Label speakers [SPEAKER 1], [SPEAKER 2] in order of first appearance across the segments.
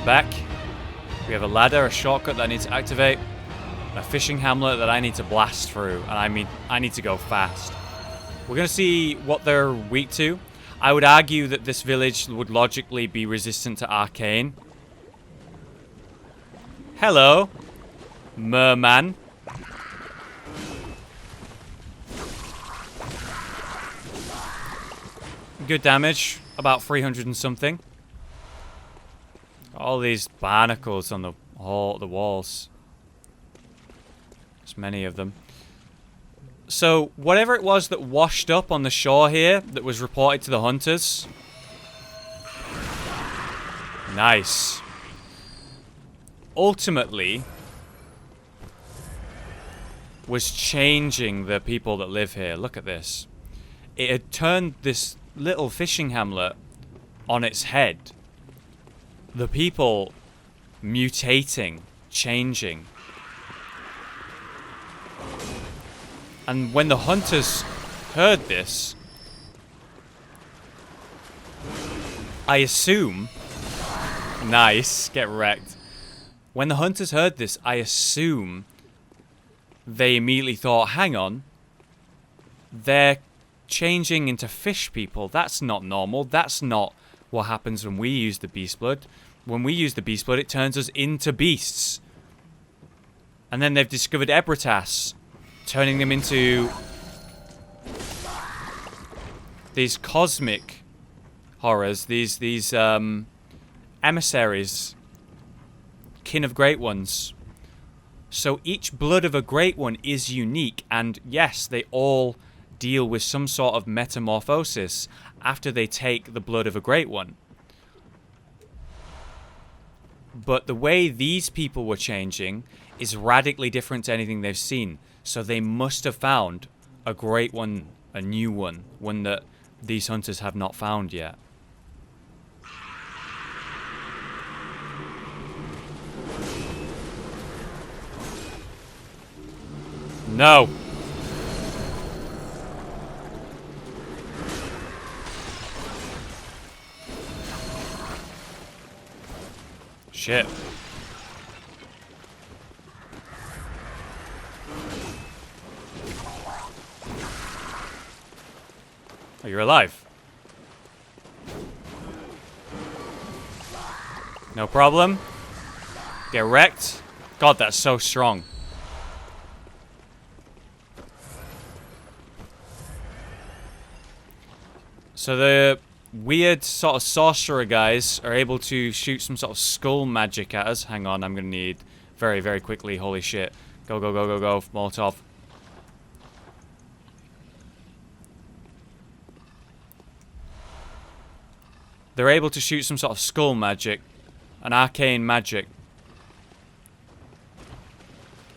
[SPEAKER 1] We're back. We have a ladder, a shortcut that I need to activate, a fishing hamlet that I need to blast through, and I need to go fast. We're going to see what they're weak to. I would argue that this village would logically be resistant to Arcane. Hello, merman. Good damage, about 300 and something. All these barnacles on the walls. There's many of them. So, whatever it was that washed up on the shore here that was reported to the hunters. Nice. Ultimately, was changing the people that live here. Look at this. It had turned this little fishing hamlet on its head. The people mutating, changing. And when the hunters heard this, I assume... Nice, get wrecked. When the hunters heard this, I assume they immediately thought, hang on, they're changing into fish people. That's not normal. That's not what happens when we use the beast blood. When we use the beast blood, it turns us into beasts. And then they've discovered Ebritas, turning them into these cosmic horrors, these emissaries, kin of great ones. So each blood of a great one is unique, and yes, they all deal with some sort of metamorphosis after they take the blood of a great one. But the way these people were changing is radically different to anything they've seen. So they must have found a great one, a new one that these hunters have not found yet. No! Shit. Oh, you're alive. No problem. Get wrecked. God, that's so strong. So the weird sort of sorcerer guys are able to shoot some sort of skull magic at us. Hang on, I'm going to need very, very quickly. Holy shit. Go, go, go, go, go. Molotov. They're able to shoot some sort of skull magic. An arcane magic.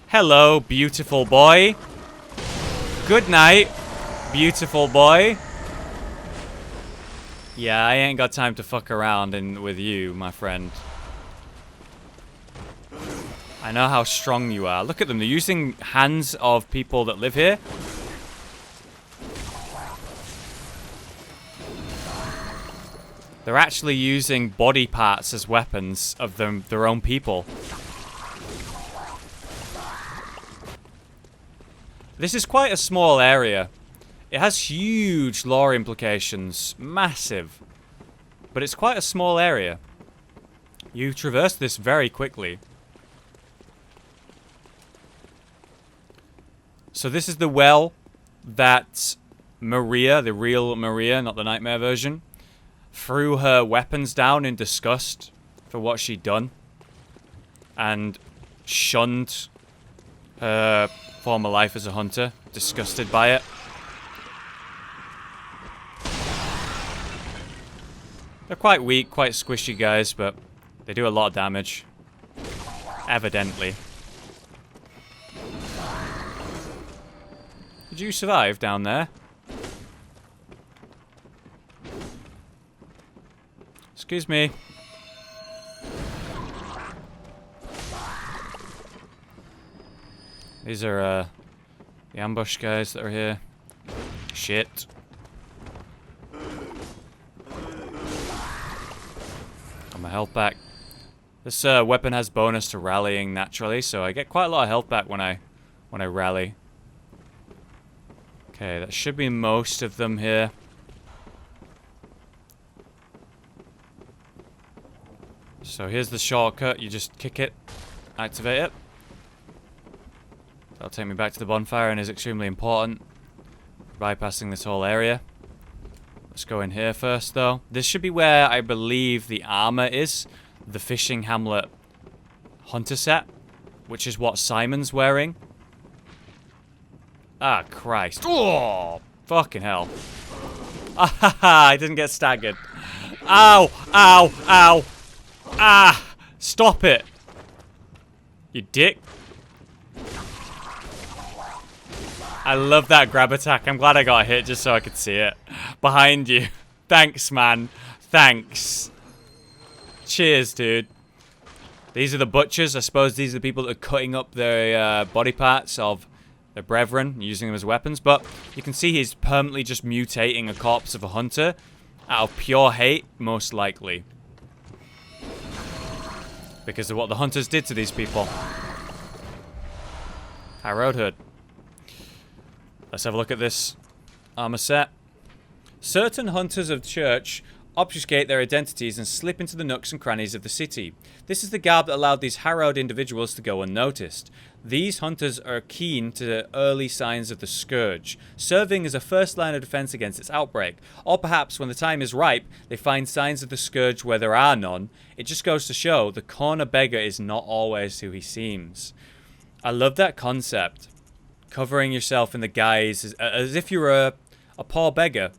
[SPEAKER 1] Hello, beautiful boy. Good night, beautiful boy. Yeah, I ain't got time to fuck around with you, my friend. I know how strong you are. Look at them. They're using hands of people that live here. They're actually using body parts as weapons of their own people. This is quite a small area. It has huge lore implications. Massive. But it's quite a small area. You traverse this very quickly. So this is the well that Maria, the real Maria, not the nightmare version, threw her weapons down in disgust for what she'd done. And shunned her former life as a hunter, disgusted by it. They're quite weak, quite squishy guys, but they do a lot of damage. Evidently. Did you survive down there? Excuse me. These are the ambush guys that are here. Shit. Got my health back. This weapon has bonus to rallying naturally, so I get quite a lot of health back when I rally. Okay, that should be most of them here. So here's the shortcut. You just kick it, activate it. That'll take me back to the bonfire and is extremely important. Bypassing this whole area. Let's go in here first, though. This should be where I believe the armor is. The fishing hamlet hunter set, which is what Simon's wearing. Ah, Christ. Oh, fucking hell. Ah, I didn't get staggered. Ow, ow, ow. Ah, stop it. You dick. I love that grab attack. I'm glad I got hit just so I could see it. Behind you. Thanks, man. Thanks. Cheers, dude. These are the butchers. I suppose these are the people that are cutting up their body parts of their brethren, using them as weapons. But you can see he's permanently just mutating a corpse of a hunter out of pure hate, most likely. Because of what the hunters did to these people. Harrowed Hood. Let's have a look at this armor set. Certain hunters of church obfuscate their identities and slip into the nooks and crannies of the city. This is the garb that allowed these harrowed individuals to go unnoticed. These hunters are keen to early signs of the scourge, serving as a first line of defense against its outbreak. Or perhaps when the time is ripe, they find signs of the scourge where there are none. It just goes to show the corner beggar is not always who he seems. I love that concept. Covering yourself in the guise as if you're a poor beggar.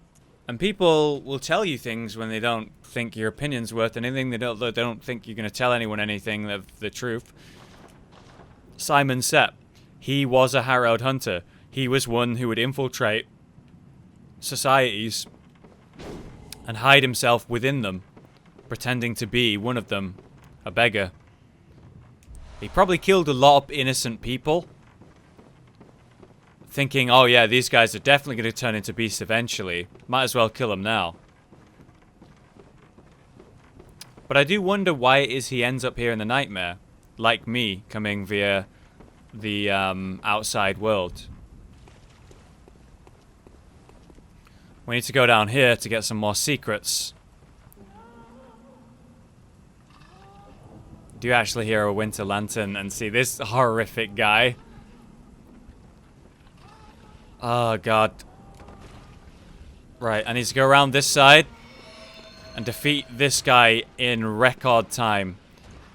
[SPEAKER 1] And people will tell you things when they don't think your opinion's worth anything. They don't think you're going to tell anyone anything of the truth. Simon Sepp. He was a harrowed hunter. He was one who would infiltrate societies and hide himself within them, pretending to be one of them, a beggar. He probably killed a lot of innocent people, thinking, oh yeah, these guys are definitely going to turn into beasts eventually. Might as well kill them now. But I do wonder why it is he ends up here in the nightmare. Like me, coming via the outside world. We need to go down here to get some more secrets. Do you actually hear a winter lantern and see this horrific guy? Oh, God. Right, I need to go around this side and defeat this guy in record time.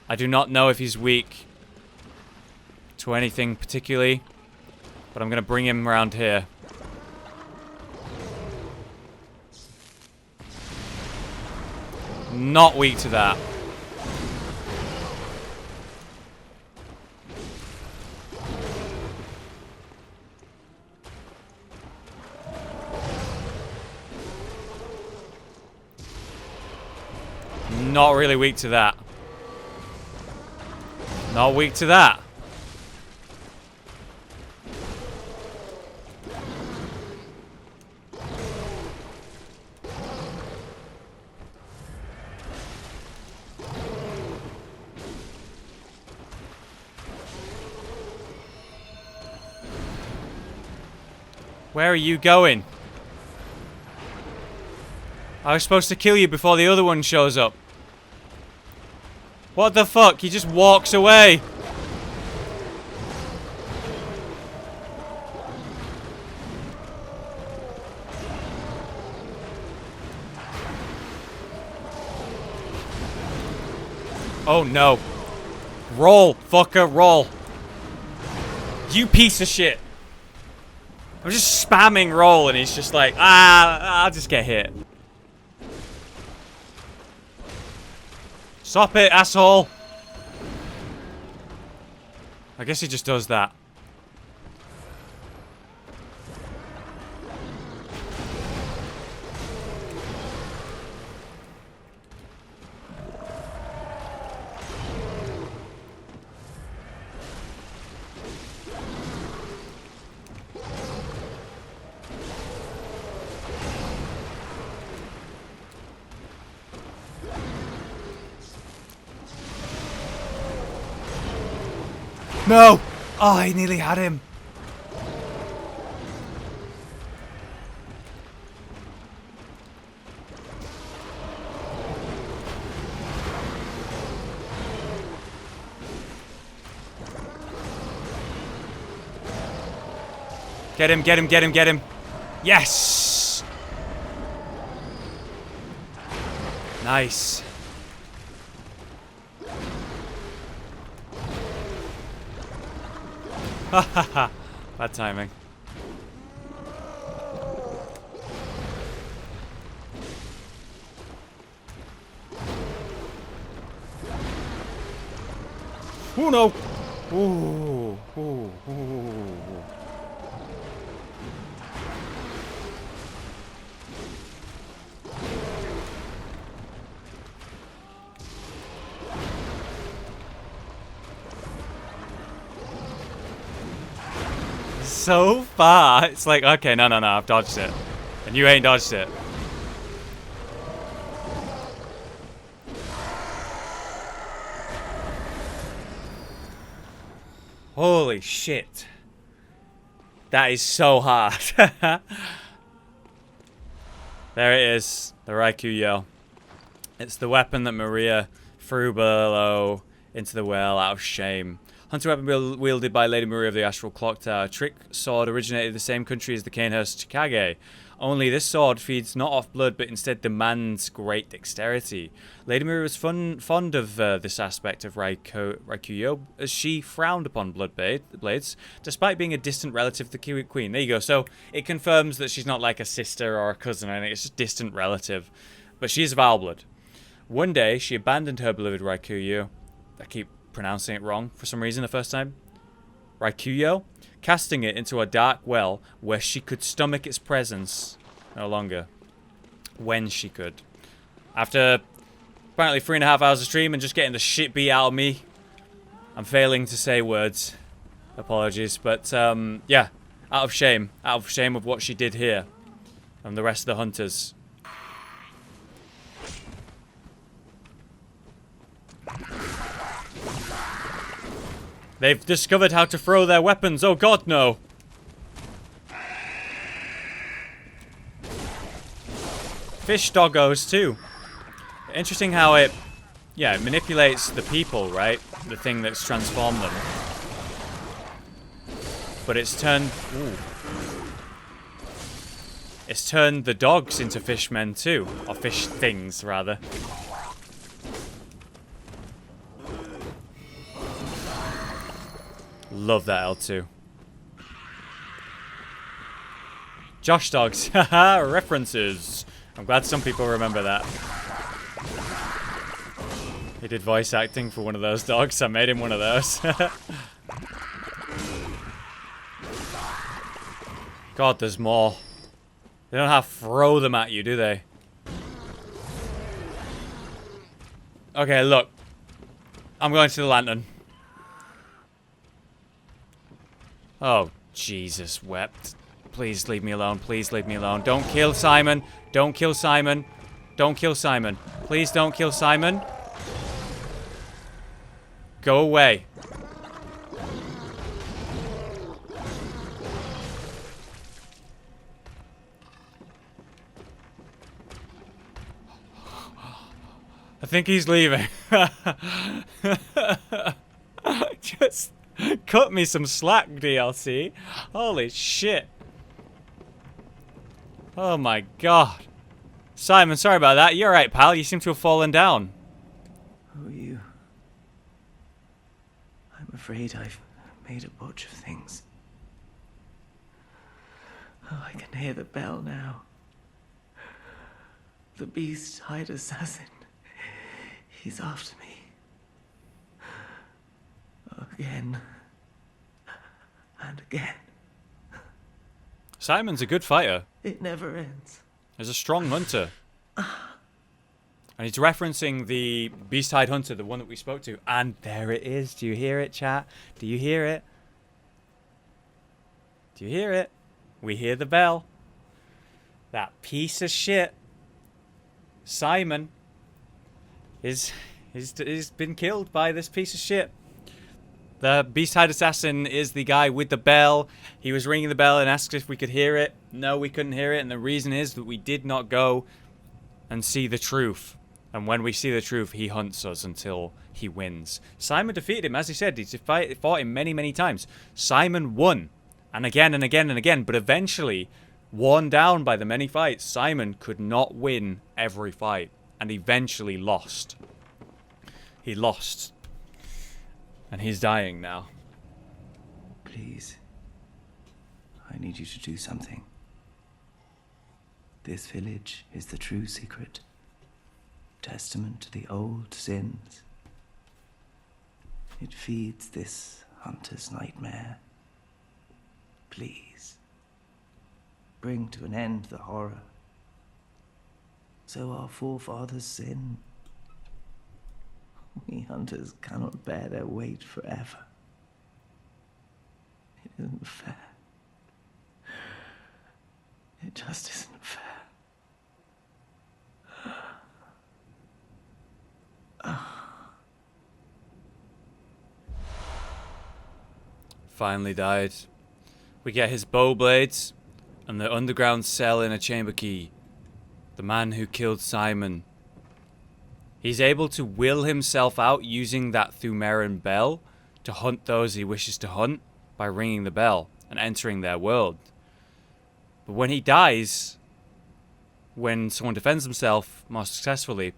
[SPEAKER 1] I do not know if he's weak to anything particularly, but I'm going to bring him around here. Not weak to that. Not really weak to that. Not weak to that. Where are you going? I was supposed to kill you before the other one shows up. What the fuck? He just walks away. Oh no. Roll, fucker, roll. You piece of shit. I'm just spamming roll and he's just like, I'll just get hit. Stop it, asshole! I guess he just does that. No! Oh, I nearly had him. Get him, get him, get him, get him. Yes! Nice. Ha ha ha. Bad timing. Oh no! Ooh, ooh, ooh. So far, it's like, okay, no, I've dodged it. And you ain't dodged it. Holy shit. That is so hard. There it is, the Raikuyo. It's the weapon that Maria threw below into the well out of shame. Hunter weapon wielded by Lady Maria of the Astral Clock Tower. Trick sword originated in the same country as the Kanehurst Chikage. Only this sword feeds not off blood, but instead demands great dexterity. Lady Maria was fond of this aspect of Raikuyo, as she frowned upon blood blades, despite being a distant relative of the Queen. There you go. So it confirms that she's not like a sister or a cousin or anything. It's just a distant relative. But she is of our blood. One day, she abandoned her beloved Raikuyo. I keep pronouncing it wrong for some reason the first time. Raikuyo, casting it into a dark well where she could stomach its presence no longer. When she could. After apparently 3.5 hours of stream and just getting the shit beat out of me, I'm failing to say words. Apologies, but yeah, out of shame of what she did here and the rest of the hunters. They've discovered how to throw their weapons. Oh god, no. Fish doggos too. Interesting how it, yeah, it manipulates the people, right? The thing that's transformed them. But it's turned, ooh. It's turned the dogs into fishmen too. Or fish things, rather. Love that L2. Josh dogs. Haha, references. I'm glad some people remember that. He did voice acting for one of those dogs. I made him one of those. God, there's more. They don't have to throw them at you, do they? Okay, look. I'm going to the lantern. Oh, Jesus wept. Please leave me alone. Please leave me alone. Don't kill Simon. Don't kill Simon. Don't kill Simon. Please don't kill Simon. Go away. I think he's leaving. Just cut me some slack, DLC. Holy shit. Oh my god. Simon, sorry about that. You're right, pal. You seem to have fallen down.
[SPEAKER 2] Who are you? I'm afraid I've made a botch of things. Oh, I can hear the bell now. The beast-eyed assassin. He's after me. Again. And again.
[SPEAKER 1] Simon's a good fighter.
[SPEAKER 2] It never ends.
[SPEAKER 1] He's a strong hunter. And he's referencing the beast-eyed hunter, the one that we spoke to. And there it is. Do you hear it, chat? Do you hear it? Do you hear it? We hear the bell. That piece of shit. Simon is been killed by this piece of shit. The Beast-Hide Assassin is the guy with the bell. He was ringing the bell and asked if we could hear it. No, we couldn't hear it, and the reason is that we did not go and see the truth. And when we see the truth, he hunts us until he wins. Simon defeated him, as he said. He fought him many, many times. Simon won, and again and again and again, but eventually, worn down by the many fights, Simon could not win every fight, and eventually lost. He lost. And he's dying now.
[SPEAKER 2] Please. I need you to do something. This village is the true secret. Testament to the old sins. It feeds this hunter's nightmare. Please. Bring to an end the horror. So our forefathers sin. We hunters cannot bear their weight forever. It isn't fair. It just isn't fair.
[SPEAKER 1] Finally died. We get his bow blades and the underground cell in a chamber key. The man who killed Simon. He's able to will himself out using that Thumeran bell to hunt those he wishes to hunt by ringing the bell and entering their world. But when he dies, when someone defends himself more successfully,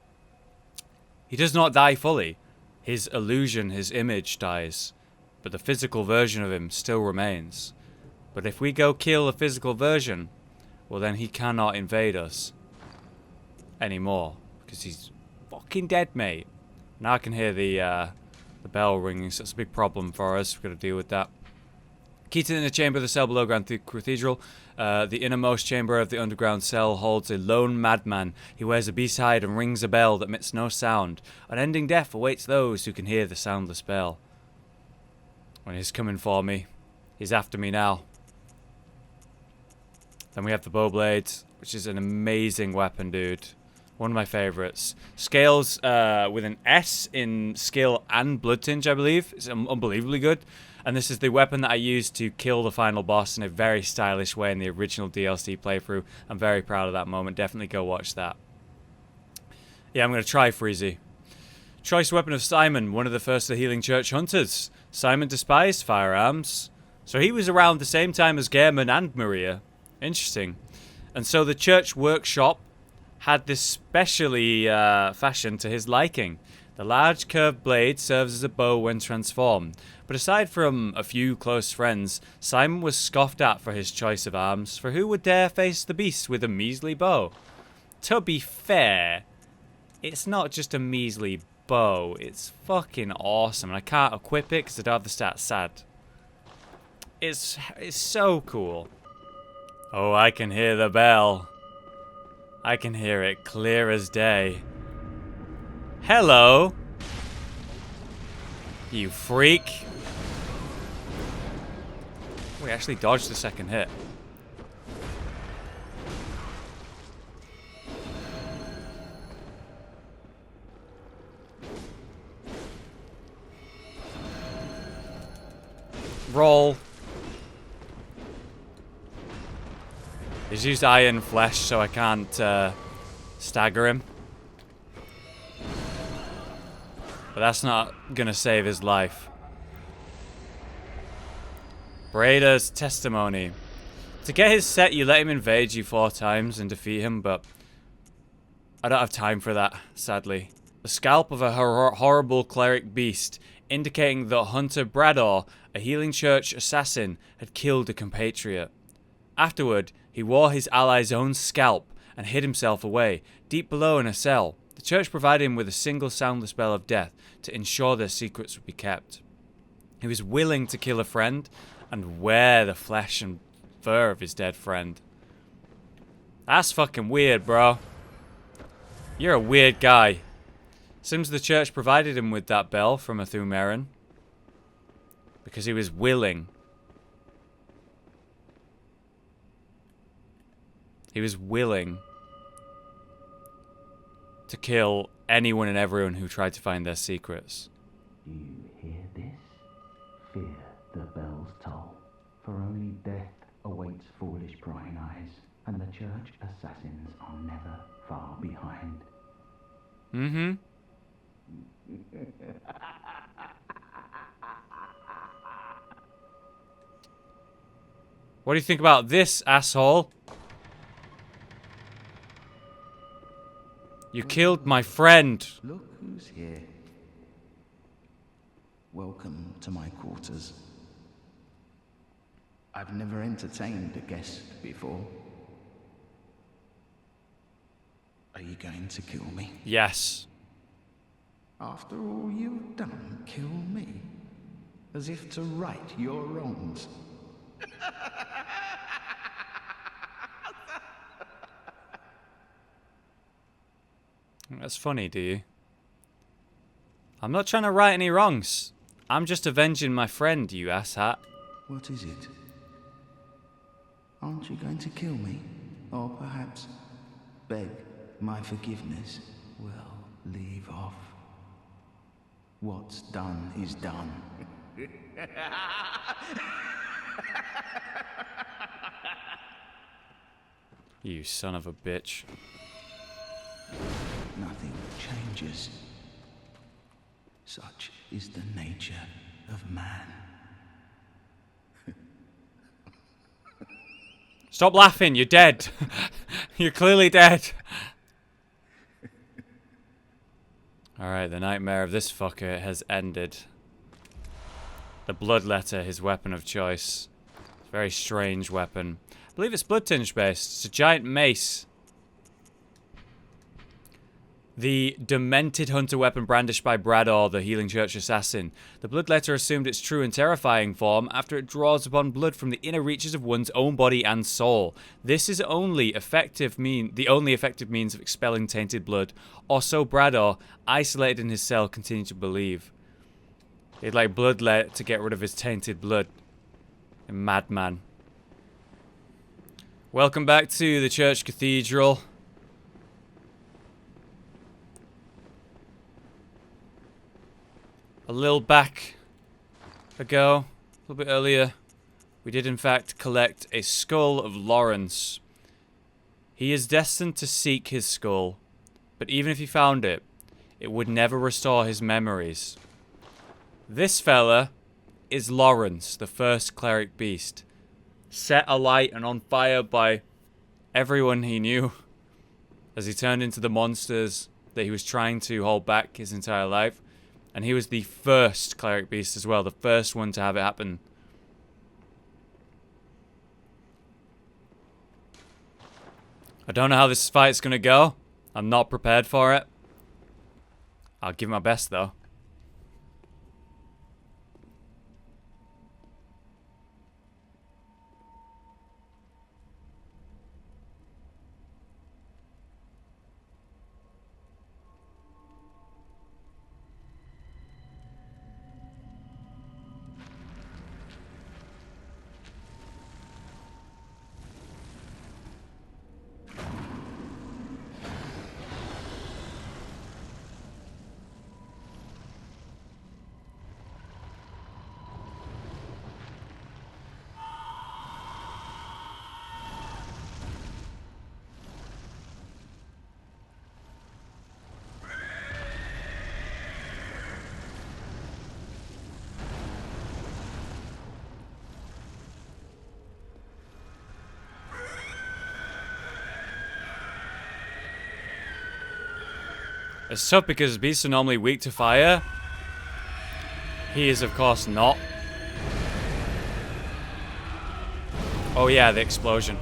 [SPEAKER 1] he does not die fully. His illusion, his image dies, but the physical version of him still remains. But if we go kill the physical version, well then he cannot invade us anymore, because he's fucking dead, mate. Now I can hear the bell ringing, so it's a big problem for us. We've got to deal with that. Key to the inner chamber of the cell below Grand Cathedral. The innermost chamber of the underground cell holds a lone madman. He wears a beast hide and rings a bell that emits no sound. Unending death awaits those who can hear the soundless bell. When he's coming for me, he's after me now. Then we have the bow blades, which is an amazing weapon, dude. One of my favorites. Scales with an S in skill and blood tinge, I believe. It's unbelievably good. And this is the weapon that I used to kill the final boss in a very stylish way in the original DLC playthrough. I'm very proud of that moment. Definitely go watch that. Yeah, I'm going to try Freezy. Choice weapon of Simon, one of the first of the Healing Church hunters. Simon despised firearms. So he was around the same time as Gehrman and Maria. Interesting. And so the church workshop had this specially fashioned to his liking. The large curved blade serves as a bow when transformed. But aside from a few close friends, Simon was scoffed at for his choice of arms, for who would dare face the beast with a measly bow? To be fair, it's not just a measly bow, it's fucking awesome, and I can't equip it because I don't have the stats sad. It's so cool. Oh, I can hear the bell. I can hear it clear as day. Hello, you freak. We actually dodged the second hit. Roll. He's used iron flesh, so I can't stagger him. But that's not gonna save his life. Breda's testimony. To get his set, you let him invade you 4 times and defeat him, but I don't have time for that, sadly. The scalp of a horrible cleric beast, indicating that Hunter Brador, a Healing Church assassin, had killed a compatriot. Afterward, he wore his ally's own scalp and hid himself away, deep below in a cell. The church provided him with a single soundless spell of death to ensure their secrets would be kept. He was willing to kill a friend and wear the flesh and fur of his dead friend. That's fucking weird, bro. You're a weird guy. Seems the church provided him with that bell from a Thumeran because he was willing. He was willing to kill anyone and everyone who tried to find their secrets.
[SPEAKER 2] Do you hear this?
[SPEAKER 3] fear the bells toll, for only death awaits foolish prying eyes, and the church assassins are never far behind.
[SPEAKER 1] Mm-hmm. What do you think about this, asshole? You killed my friend.
[SPEAKER 3] Look who's here. Welcome to my quarters. I've never entertained a guest before. Are you going to kill me?
[SPEAKER 1] Yes.
[SPEAKER 3] After all you've done, kill me? As if to right your wrongs.
[SPEAKER 1] That's funny, do you? I'm not trying to right any wrongs. I'm just avenging my friend, you asshat.
[SPEAKER 3] What is it? Aren't you going to kill me? Or perhaps beg my forgiveness? Well, leave off. What's done is done.
[SPEAKER 1] You son of a bitch.
[SPEAKER 3] Nothing changes. Such is the nature of man.
[SPEAKER 1] Stop laughing, you're dead. You're clearly dead. Alright, the nightmare of this fucker has ended. The blood letter, his weapon of choice. Very strange weapon. I believe it's blood tinge based. It's a giant mace. The demented hunter weapon brandished by Brador, the healing church assassin. The blood letter assumed its true and terrifying form after it draws upon blood from the inner reaches of one's own body and soul. This is the only effective means of expelling tainted blood, or so Brador, isolated in his cell, continued to believe. He'd like bloodlet to get rid of his tainted blood. A madman. Welcome back to the church cathedral. A little back ago, a little bit earlier, we did in fact collect a skull of Laurence. He is destined to seek his skull, but even if he found it, it would never restore his memories. This fella is Laurence, the first cleric beast, set alight and on fire by everyone he knew as he turned into the monsters that he was trying to hold back his entire life. And he was the first cleric beast as well, the first one to have it happen. I don't know how this fight's gonna go. I'm not prepared for it. I'll give my best though. It's tough because beasts are normally weak to fire. He is, of course, not. Oh yeah, the explosion.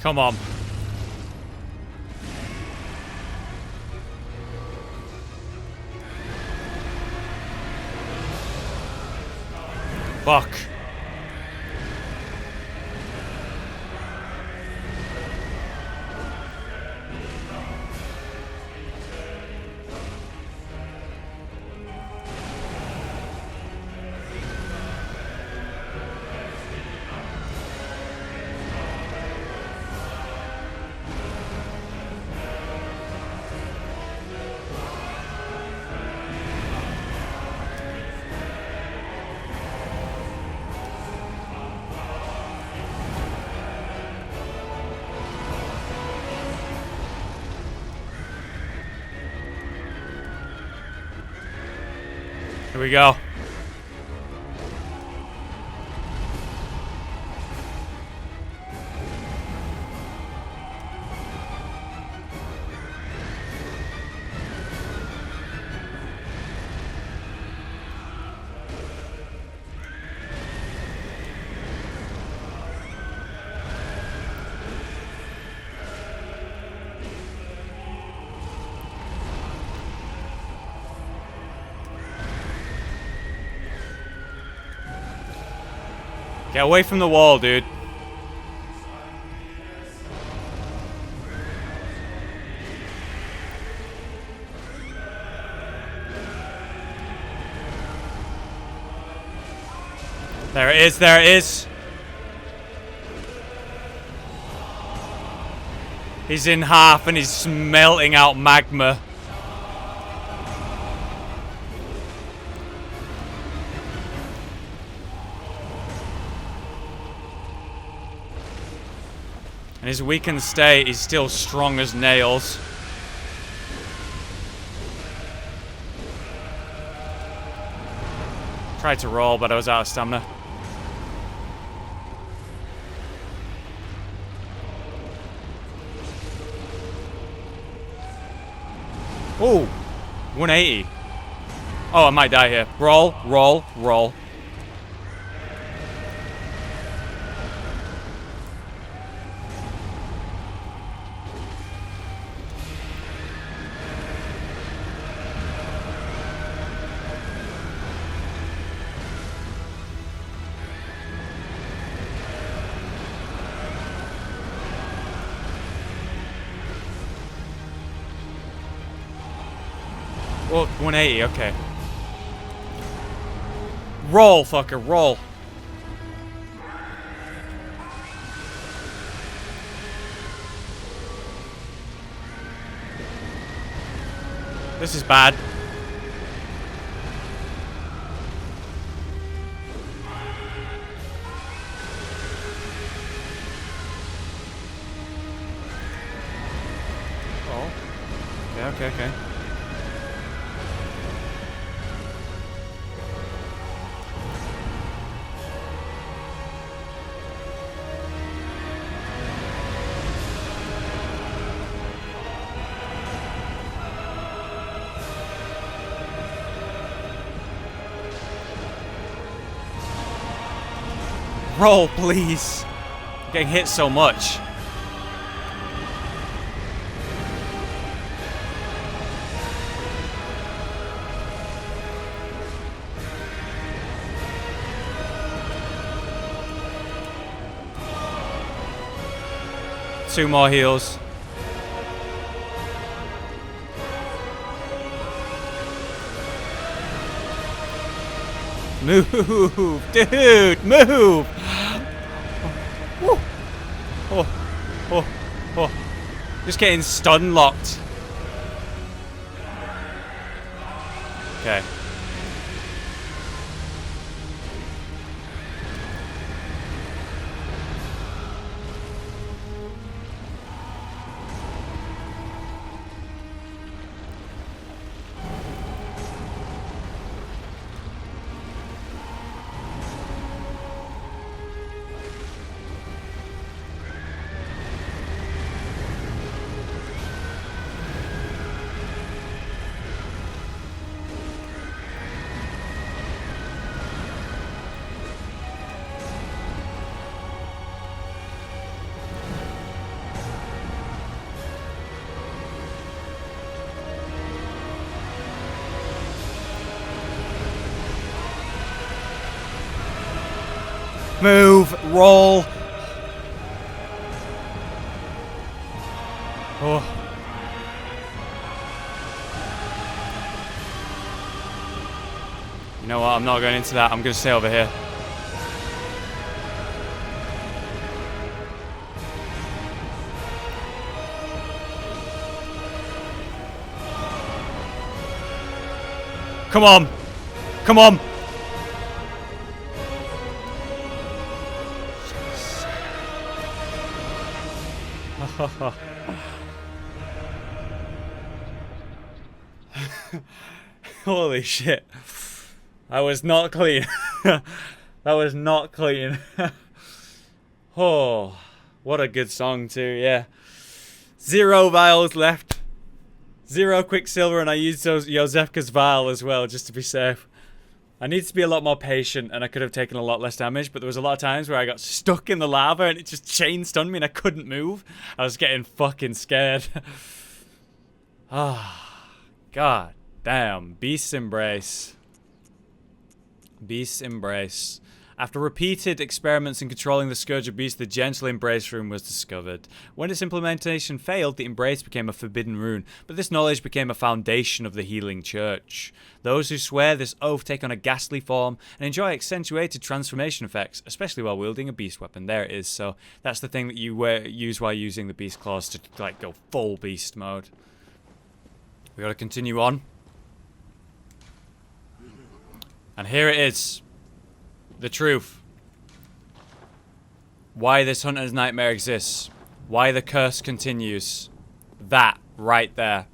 [SPEAKER 1] Come on. Fuck. Here we go. Get away from the wall, dude. There it is, there it is. He's in half and he's melting out magma. In his weakened state, he's still strong as nails. Tried to roll, but I was out of stamina. Ooh, 180. Oh, I might die here. Roll, roll, roll. Oh, 180, okay. Roll, fucker, roll. This is bad. Oh. Okay. Roll, please. I'm getting hit so much. Two more heals. Move, dude, move! Woo. Oh. Just getting stun locked. Okay. Move. Roll. Oh. You know what? I'm not going into that. I'm going to stay over here. Come on. Come on. Holy shit. That was not clean. That was not clean. Oh, what a good song too, yeah. 0 vials left. 0 quicksilver, and I used those Josefka's vial as well, just to be safe. I need to be a lot more patient, and I could have taken a lot less damage, but there was a lot of times where I got stuck in the lava, and it just chain stunned me, and I couldn't move. I was getting fucking scared. Ah, God damn. Beast's Embrace. Beast's Embrace. After repeated experiments in controlling the Scourge of Beasts, the Gentle Embrace rune was discovered. When its implementation failed, the Embrace became a forbidden rune, but this knowledge became a foundation of the Healing Church. Those who swear this oath take on a ghastly form and enjoy accentuated transformation effects, especially while wielding a beast weapon. There it is. So that's the thing that you use while using the Beast Claws to like go full beast mode. We gotta continue on. And here it is. The truth. Why this Hunter's Nightmare exists. Why the curse continues. That right there.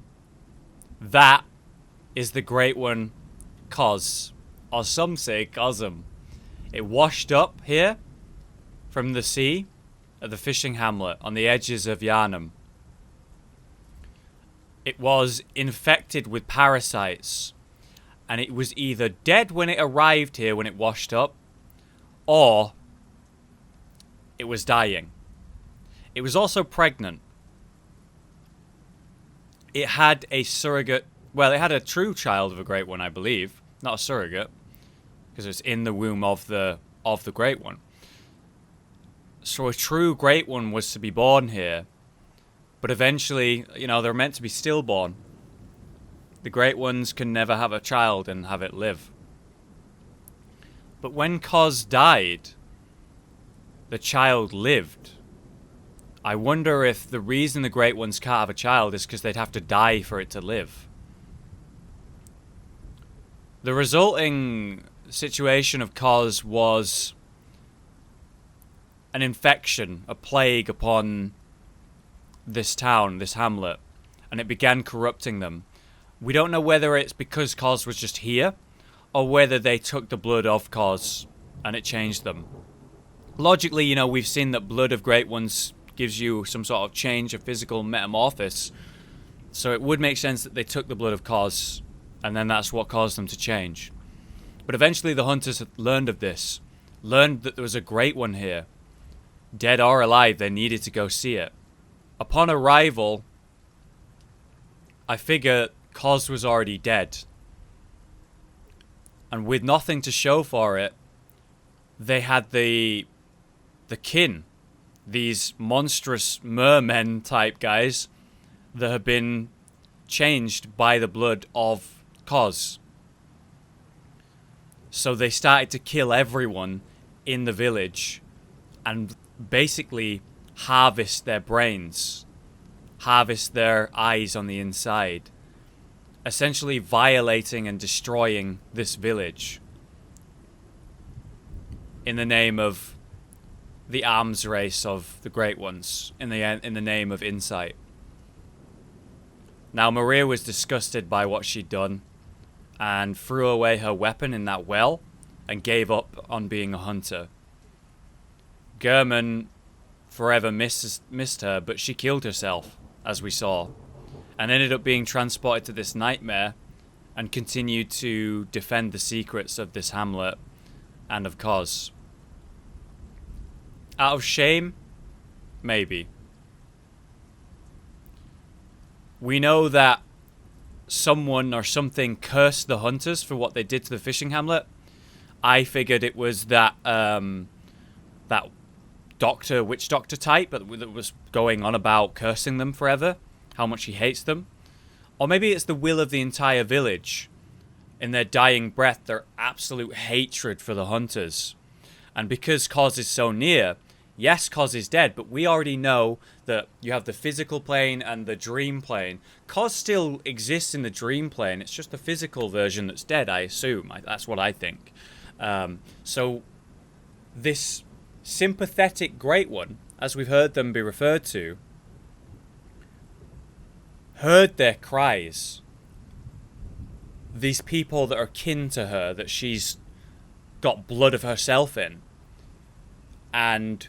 [SPEAKER 1] That is the Great One Kos. Or some say Kosm. It washed up here from the sea at the fishing hamlet on the edges of Gehrman. It was infected with parasites. And it was either dead when it arrived here when it washed up, or it was dying. It was also pregnant. It had a surrogate... Well, it had a true child of a Great One, I believe. Not a surrogate. Because it's in the womb of the Great One. So a true Great One was to be born here. But eventually, you know, they're meant to be stillborn. The Great Ones can never have a child and have it live. But when Kos died, the child lived. I wonder if the reason the Great Ones can't have a child is because they'd have to die for it to live. The resulting situation of Kos was an infection, a plague upon this town, this hamlet, and it began corrupting them. We don't know whether it's because Kos was just here, or whether they took the blood of Kos and it changed them. Logically, you know, we've seen that blood of Great Ones gives you some sort of change, a physical metamorphosis. So it would make sense that they took the blood of Kos, and then that's what caused them to change. But eventually the hunters learned of this, learned that there was a Great One here. Dead or alive, they needed to go see it. Upon arrival, I figure Kos was already dead. And with nothing to show for it, they had the kin, these monstrous mermen type guys that have been changed by the blood of Kos. So they started to kill everyone in the village and basically harvest their brains, harvest their eyes on the inside, essentially violating and destroying this village in the name of the arms race of the Great Ones, in the name of insight. Now Maria was disgusted by what she'd done and threw away her weapon in that well and gave up on being a hunter. Gehrman forever missed her, but she killed herself, as we saw, and ended up being transported to this nightmare and continued to defend the secrets of this hamlet and of Kos. Out of shame? Maybe. We know that someone or something cursed the hunters for what they did to the fishing hamlet. I figured it was that that doctor, witch doctor type, but that was going on about cursing them forever, how much he hates them. Or maybe it's the will of the entire village. In their dying breath, their absolute hatred for the hunters. And because Kos is so near, yes, Kos is dead, but we already know that you have the physical plane and the dream plane. Kos still exists in the dream plane. It's just the physical version that's dead, I assume. That's what I think. So this sympathetic Great One, as we've heard them be referred to, heard their cries. These people that are kin to her, that she's got blood of herself in, and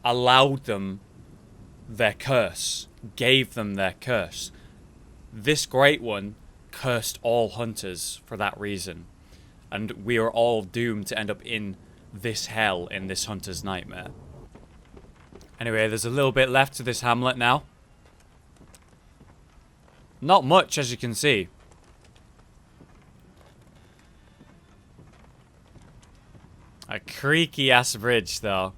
[SPEAKER 1] allowed them their curse, gave them their curse. This Great One cursed all hunters for that reason, and we are all doomed to end up in this hell, in this hunter's nightmare. Anyway, there's a little bit left to this hamlet now. Not much, as you can see. A creaky ass bridge though.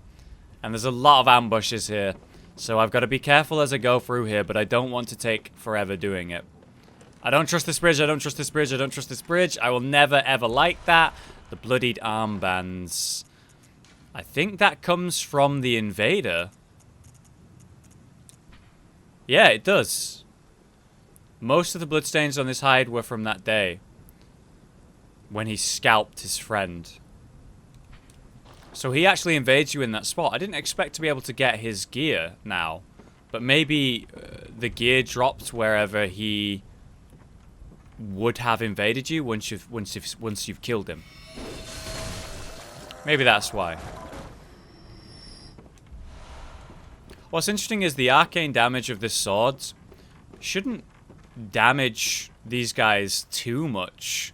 [SPEAKER 1] And there's a lot of ambushes here. So I've got to be careful as I go through here, but I don't want to take forever doing it. I don't trust this bridge, I don't trust this bridge, I don't trust this bridge. I will never ever like that. The bloodied armbands. I think that comes from the invader. Yeah, it does. Most of the bloodstains on this hide were from that day, when he scalped his friend. So he actually invades you in that spot. I didn't expect to be able to get his gear now, but maybe the gear dropped wherever he would have invaded you once you've killed him. Maybe that's why. What's interesting is the arcane damage of this sword shouldn't damage these guys too much.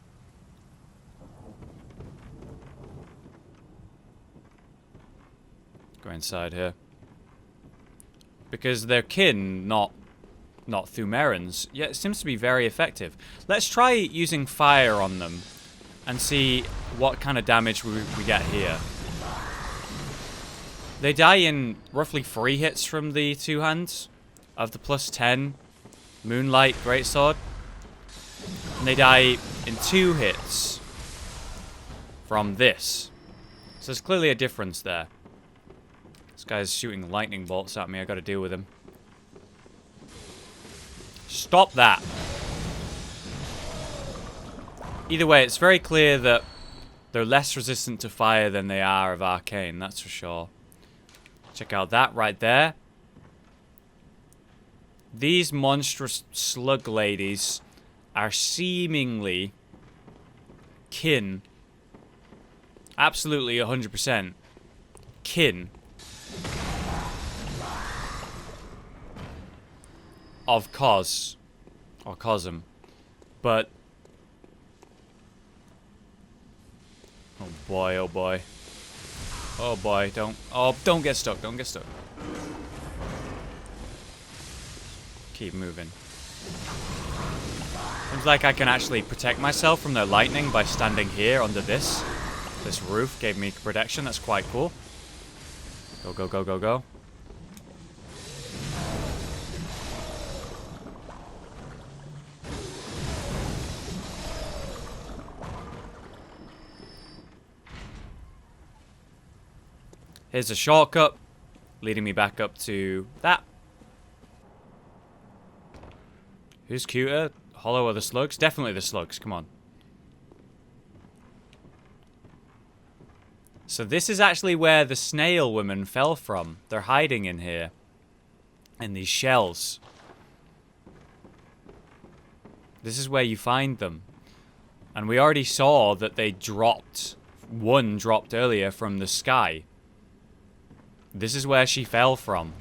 [SPEAKER 1] Go inside here. Because they're kin, not Thumerans. Yeah, it seems to be very effective. Let's try using fire on them and see what kind of damage we get here. They die in roughly 3 hits from the 2 hands of the +10 Moonlight Greatsword. And they die in 2 hits from this. So there's clearly a difference there. This guy's shooting lightning bolts at me. I gotta deal with him. Stop that. Either way, it's very clear that they're less resistant to fire than they are of arcane, that's for sure. Check out that right there. These monstrous slug ladies are seemingly kin. Absolutely 100% kin of Kos or Cosm, but oh boy, oh boy, oh boy, don't get stuck, don't get stuck. Keep moving. Seems like I can actually protect myself from their lightning by standing here under this roof. Gave me protection. That's quite cool. Go, go, go, go, go. Here's a shortcut leading me back up to that. Who's cuter? Hollow or the slugs? Definitely the slugs, come on. So this is actually where the snail women fell from. They're hiding in here. In these shells. This is where you find them. And we already saw that they dropped. One dropped earlier from the sky. This is where she fell from.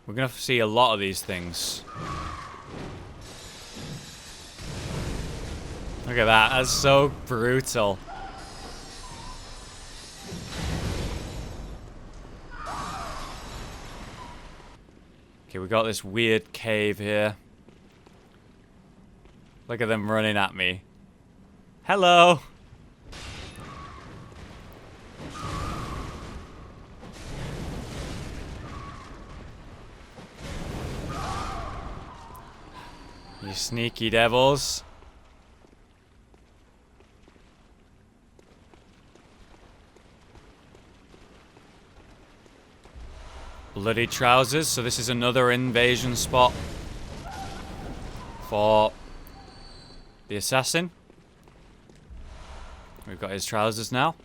[SPEAKER 1] We're gonna see a lot of these things. Look at that, that's so brutal. Okay, we got this weird cave here. Look at them running at me. Hello! You sneaky devils. Bloody trousers, so this is another invasion spot for the assassin. We've got his trousers now.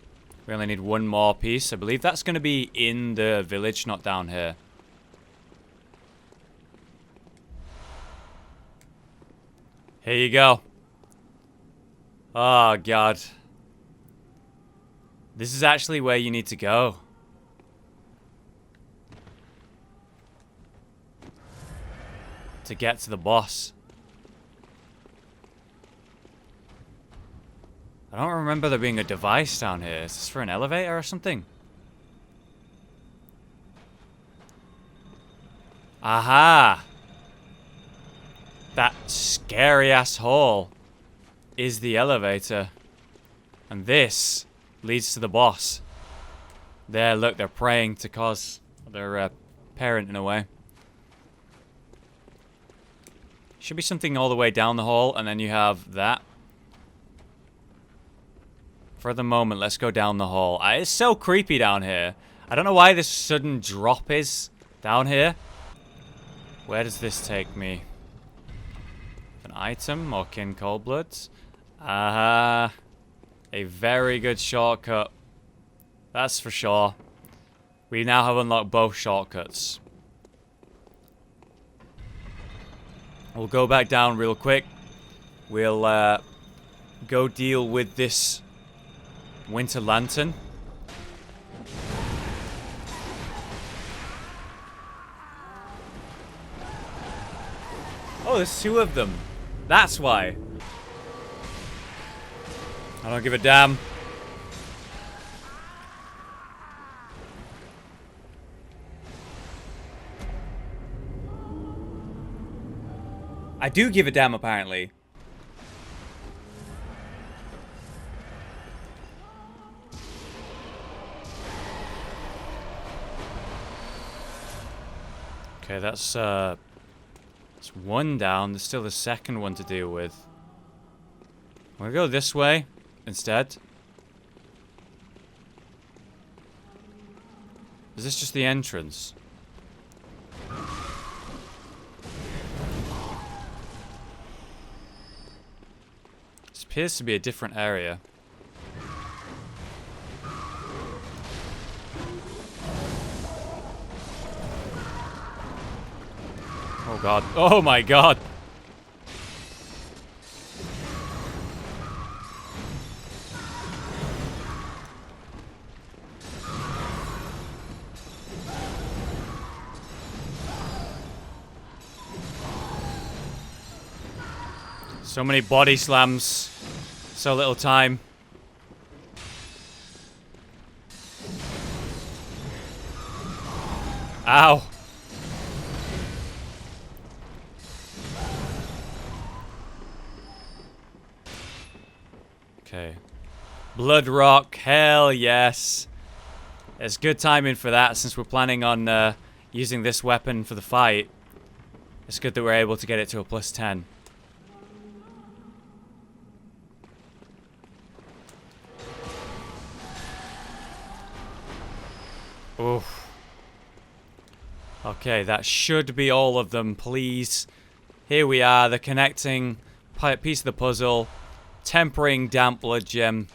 [SPEAKER 1] We only need one more piece. I believe that's going to be in the village, not down here. Here you go. Oh, God. This is actually where you need to go. To get to the boss. I don't remember there being a device down here. Is this for an elevator or something? Aha! That scary ass hole is the elevator. And this leads to the boss. There, look, they're praying to Kos, their parent in a way. Should be something all the way down the hall, and then you have that. For the moment, let's go down the hall. It's so creepy down here. I don't know why this sudden drop is down here. Where does this take me? An item or kin coldbloods? A very good shortcut. That's for sure. We now have unlocked both shortcuts. We'll go back down real quick. We'll go deal with this winter lantern. Oh, there's two of them. That's why. I don't give a damn. I do give a damn, apparently. Okay, that's one down. There's still the second one to deal with. I'm gonna go this way instead. Is this just the entrance? This appears to be a different area. Oh god. Oh my god. So many body slams. So little time. Ow. Okay. Blood rock. Hell yes. It's good timing for that since we're planning on using this weapon for the fight. It's good that we're able to get it to a +10. Oof. Okay, that should be all of them, please. Here we are, the connecting piece of the puzzle. Tempering damp blood gem.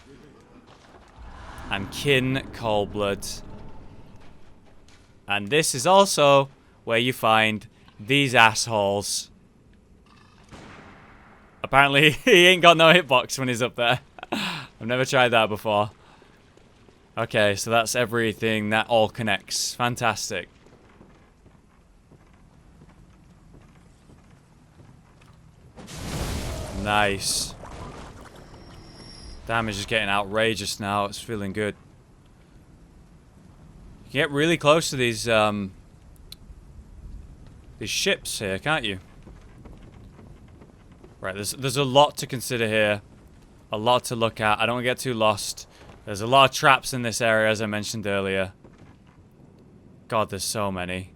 [SPEAKER 1] And kin coldblood. And this is also where you find these assholes. Apparently, he ain't got no hitbox when he's up there. I've never tried that before. Okay, so that's everything. That all connects. Fantastic. Nice. Damage is getting outrageous now. It's feeling good. You get really close to these these ships here, can't you? Right, there's a lot to consider here. A lot to look at. I don't want to get too lost. There's a lot of traps in this area, as I mentioned earlier. God, there's so many.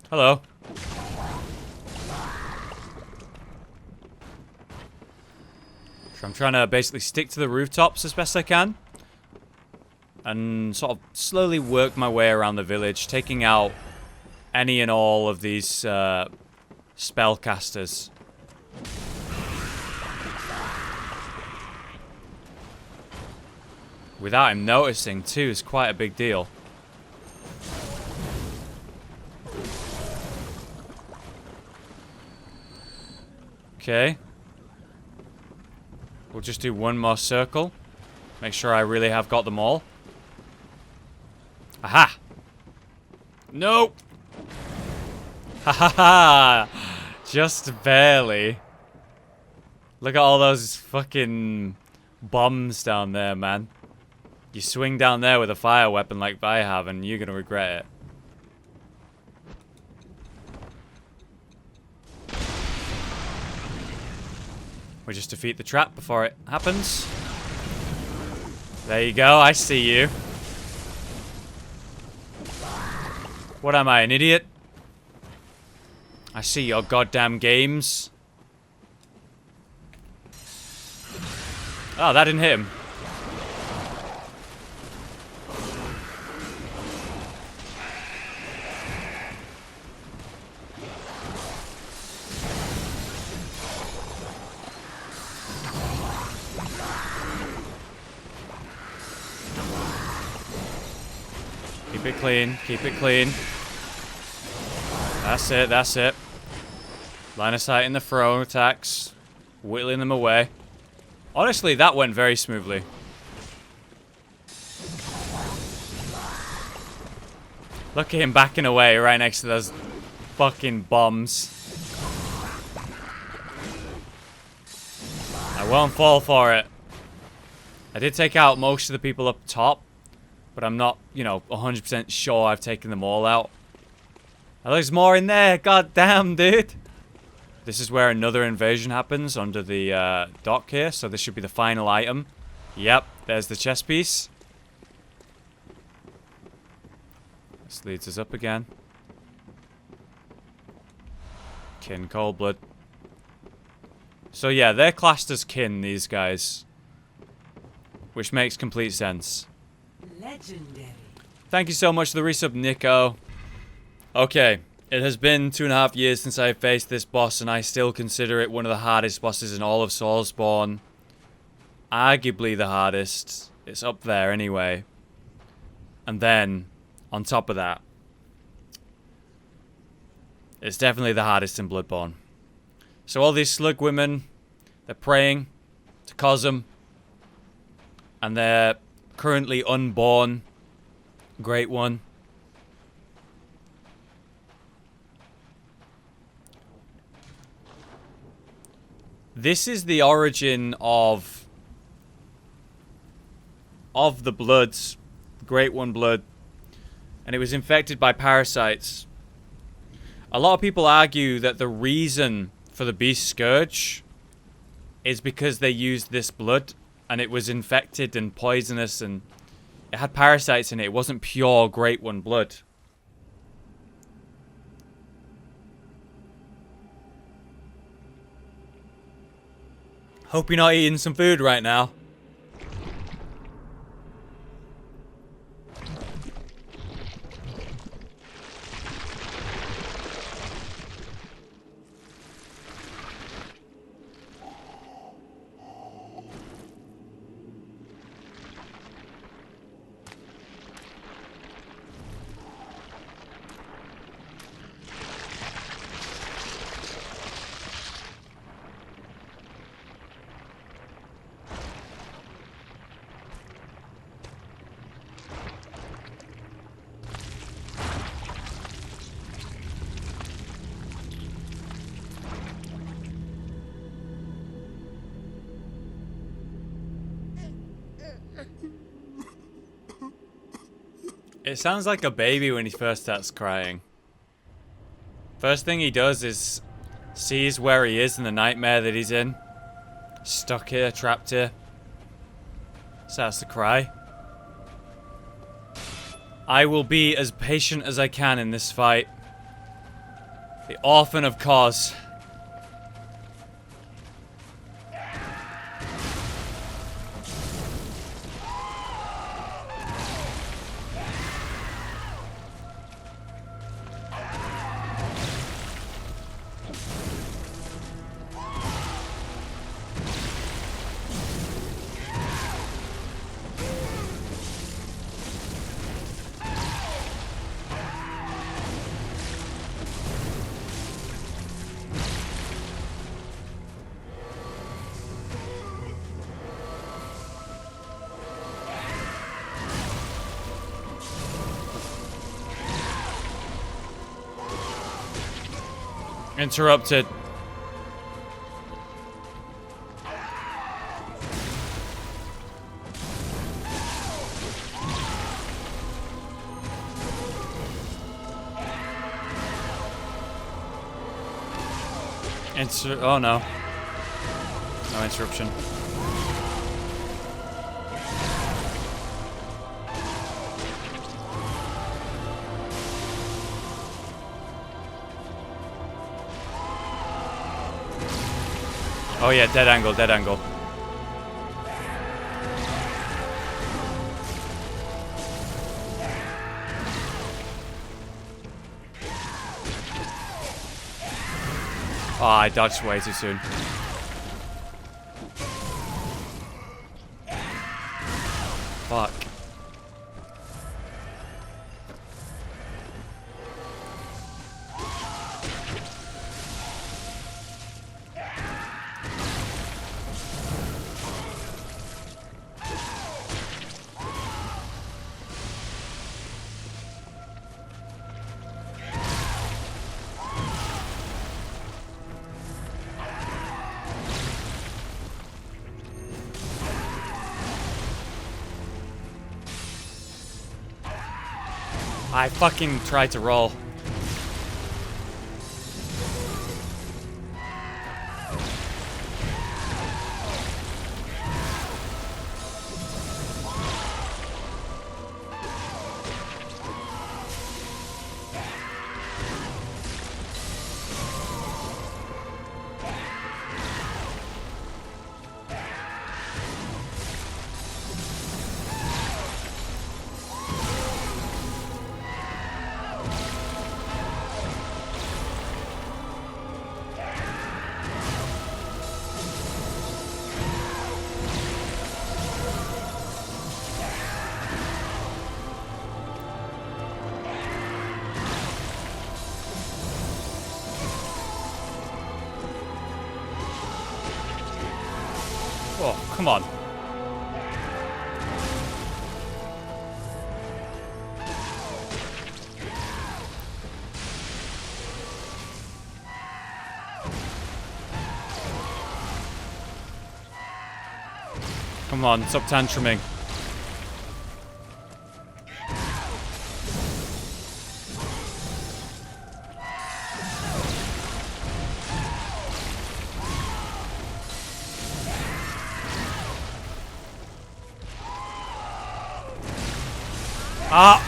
[SPEAKER 1] Hello. So I'm trying to basically stick to the rooftops as best I can. And sort of slowly work my way around the village, taking out any and all of these spellcasters. Without him noticing, too, is quite a big deal. Okay. We'll just do one more circle. Make sure I really have got them all. Aha! Nope! Ha ha ha! Just barely. Look at all those fucking bombs down there, man. You swing down there with a fire weapon like I have, and you're gonna regret it. We just defeat the trap before it happens. There you go, I see you. What am I, an idiot? I see your goddamn games. Oh, that didn't hit him. Keep it clean, keep it clean. That's it, that's it. Line of sight in the throw attacks. Whittling them away. Honestly, that went very smoothly. Look at him backing away right next to those fucking bombs. I won't fall for it. I did take out most of the people up top, but I'm not, you know, 100% sure I've taken them all out. Oh, there's more in there. God damn, dude. This is where another invasion happens under the dock here, so this should be the final item. Yep, there's the chest piece. This leads us up again. Kin, cold blood. So yeah, they're classed as kin, these guys. Which makes complete sense.
[SPEAKER 4] Legendary.
[SPEAKER 1] Thank you so much for the resub, Nico. Okay, it has been 2.5 years since I faced this boss, and I still consider it one of the hardest bosses in all of Soulsborne. Arguably the hardest. It's up there anyway. And then, on top of that, it's definitely the hardest in Bloodborne. So all these slug women, they're praying to Cosm, and they're currently unborn. Great one. This is the origin of the bloods, Great One blood, and it was infected by parasites. A lot of people argue that the reason for the Beast Scourge is because they used this blood, and it was infected and poisonous, and it had parasites in it. It wasn't pure Great One blood. Hope you're not eating some food right now. It sounds like a baby when he first starts crying. First thing he does is sees where he is in the nightmare that he's in. Stuck here, trapped here. Starts to cry. I will be as patient as I can in this fight. The Orphan of Kos. Interrupted. Oh no. No interruption. Oh yeah, dead angle, dead angle. Oh, I dodged way too soon. Fuck. I fucking tried to roll. Oh, come on. Come on, stop tantruming. Ah!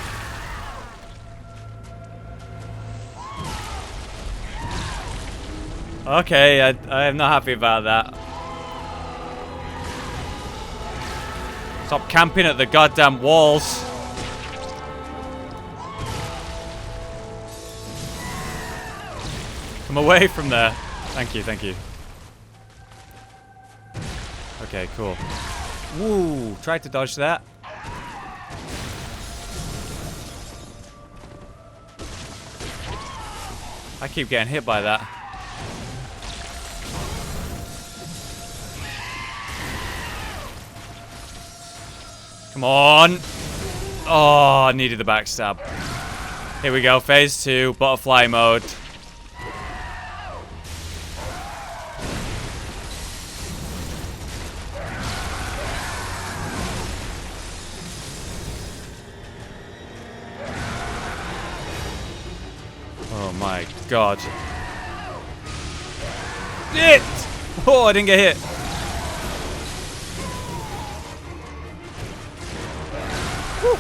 [SPEAKER 1] Okay, I am not happy about that. Stop camping at the goddamn walls. Come away from there. Thank you, thank you. Okay, cool. Woo! Tried to dodge that. I keep getting hit by that. Come on. Oh, I needed the backstab. Here we go, phase 2, butterfly mode. Oh my god. It! Oh, I didn't get hit. Whew.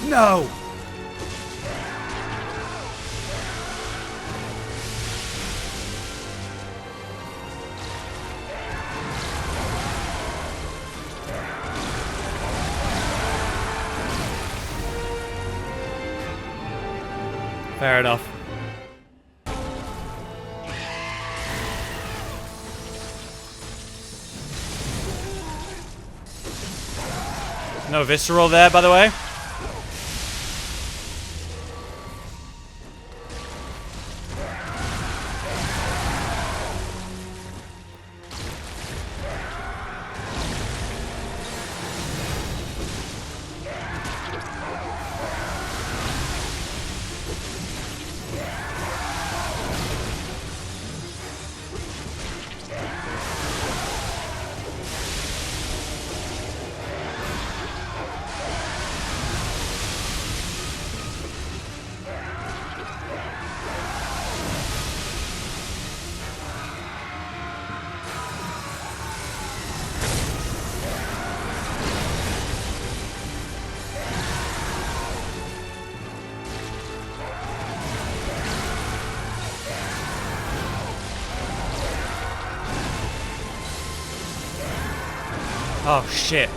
[SPEAKER 1] No! Fair enough. No visceral there, by the way. Oh, shit.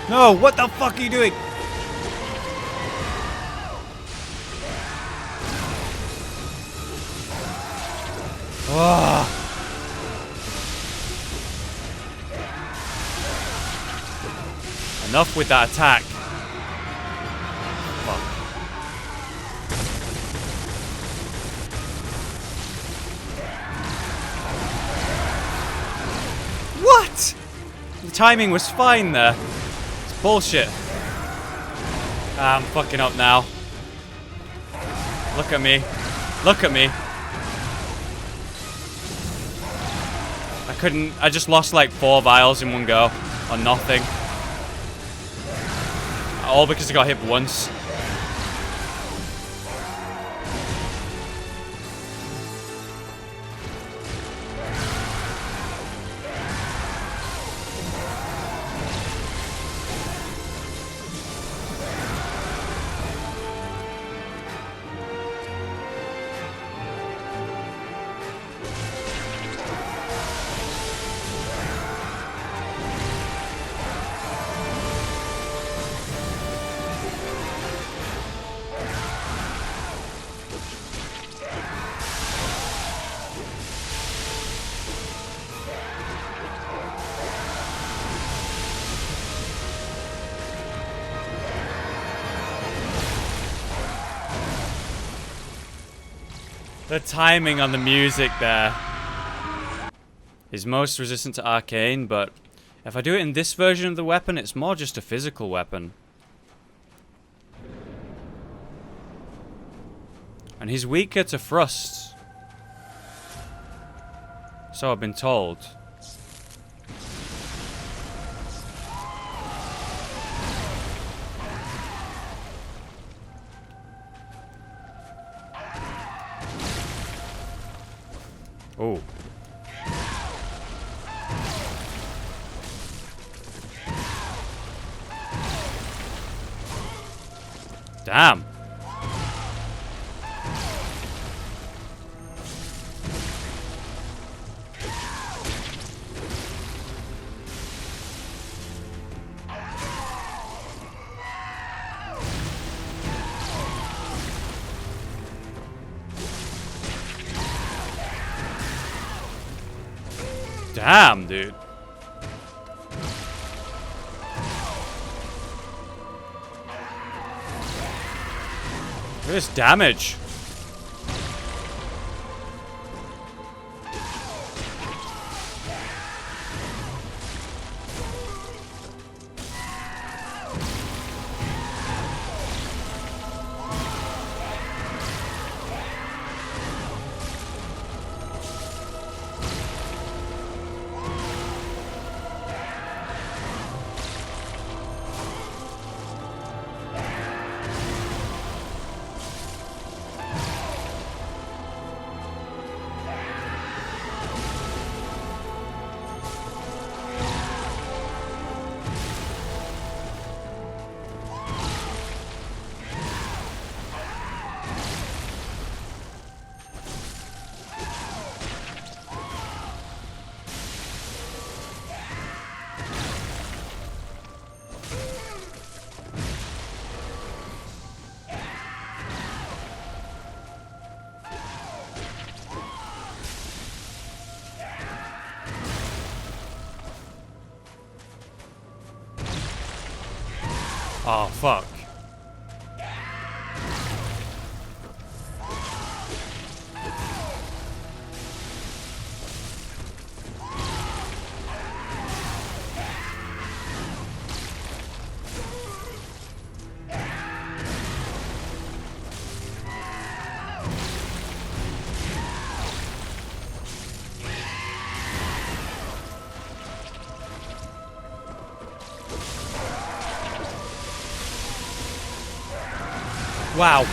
[SPEAKER 1] No, what the fuck are you doing? Oh. Enough with that attack. Fuck. What? The timing was fine there. It's bullshit. I'm fucking up now. Look at me. Look at me. I just lost like 4 vials in one go on nothing. All because I got hit once. The timing on the music there is most resistant to Arcane, but if I do it in this version of the weapon, it's more just a physical weapon. And he's weaker to thrusts. So I've been told. Oh. Damn. Damn, dude. Look at this damage. Oh, fuck. Wow.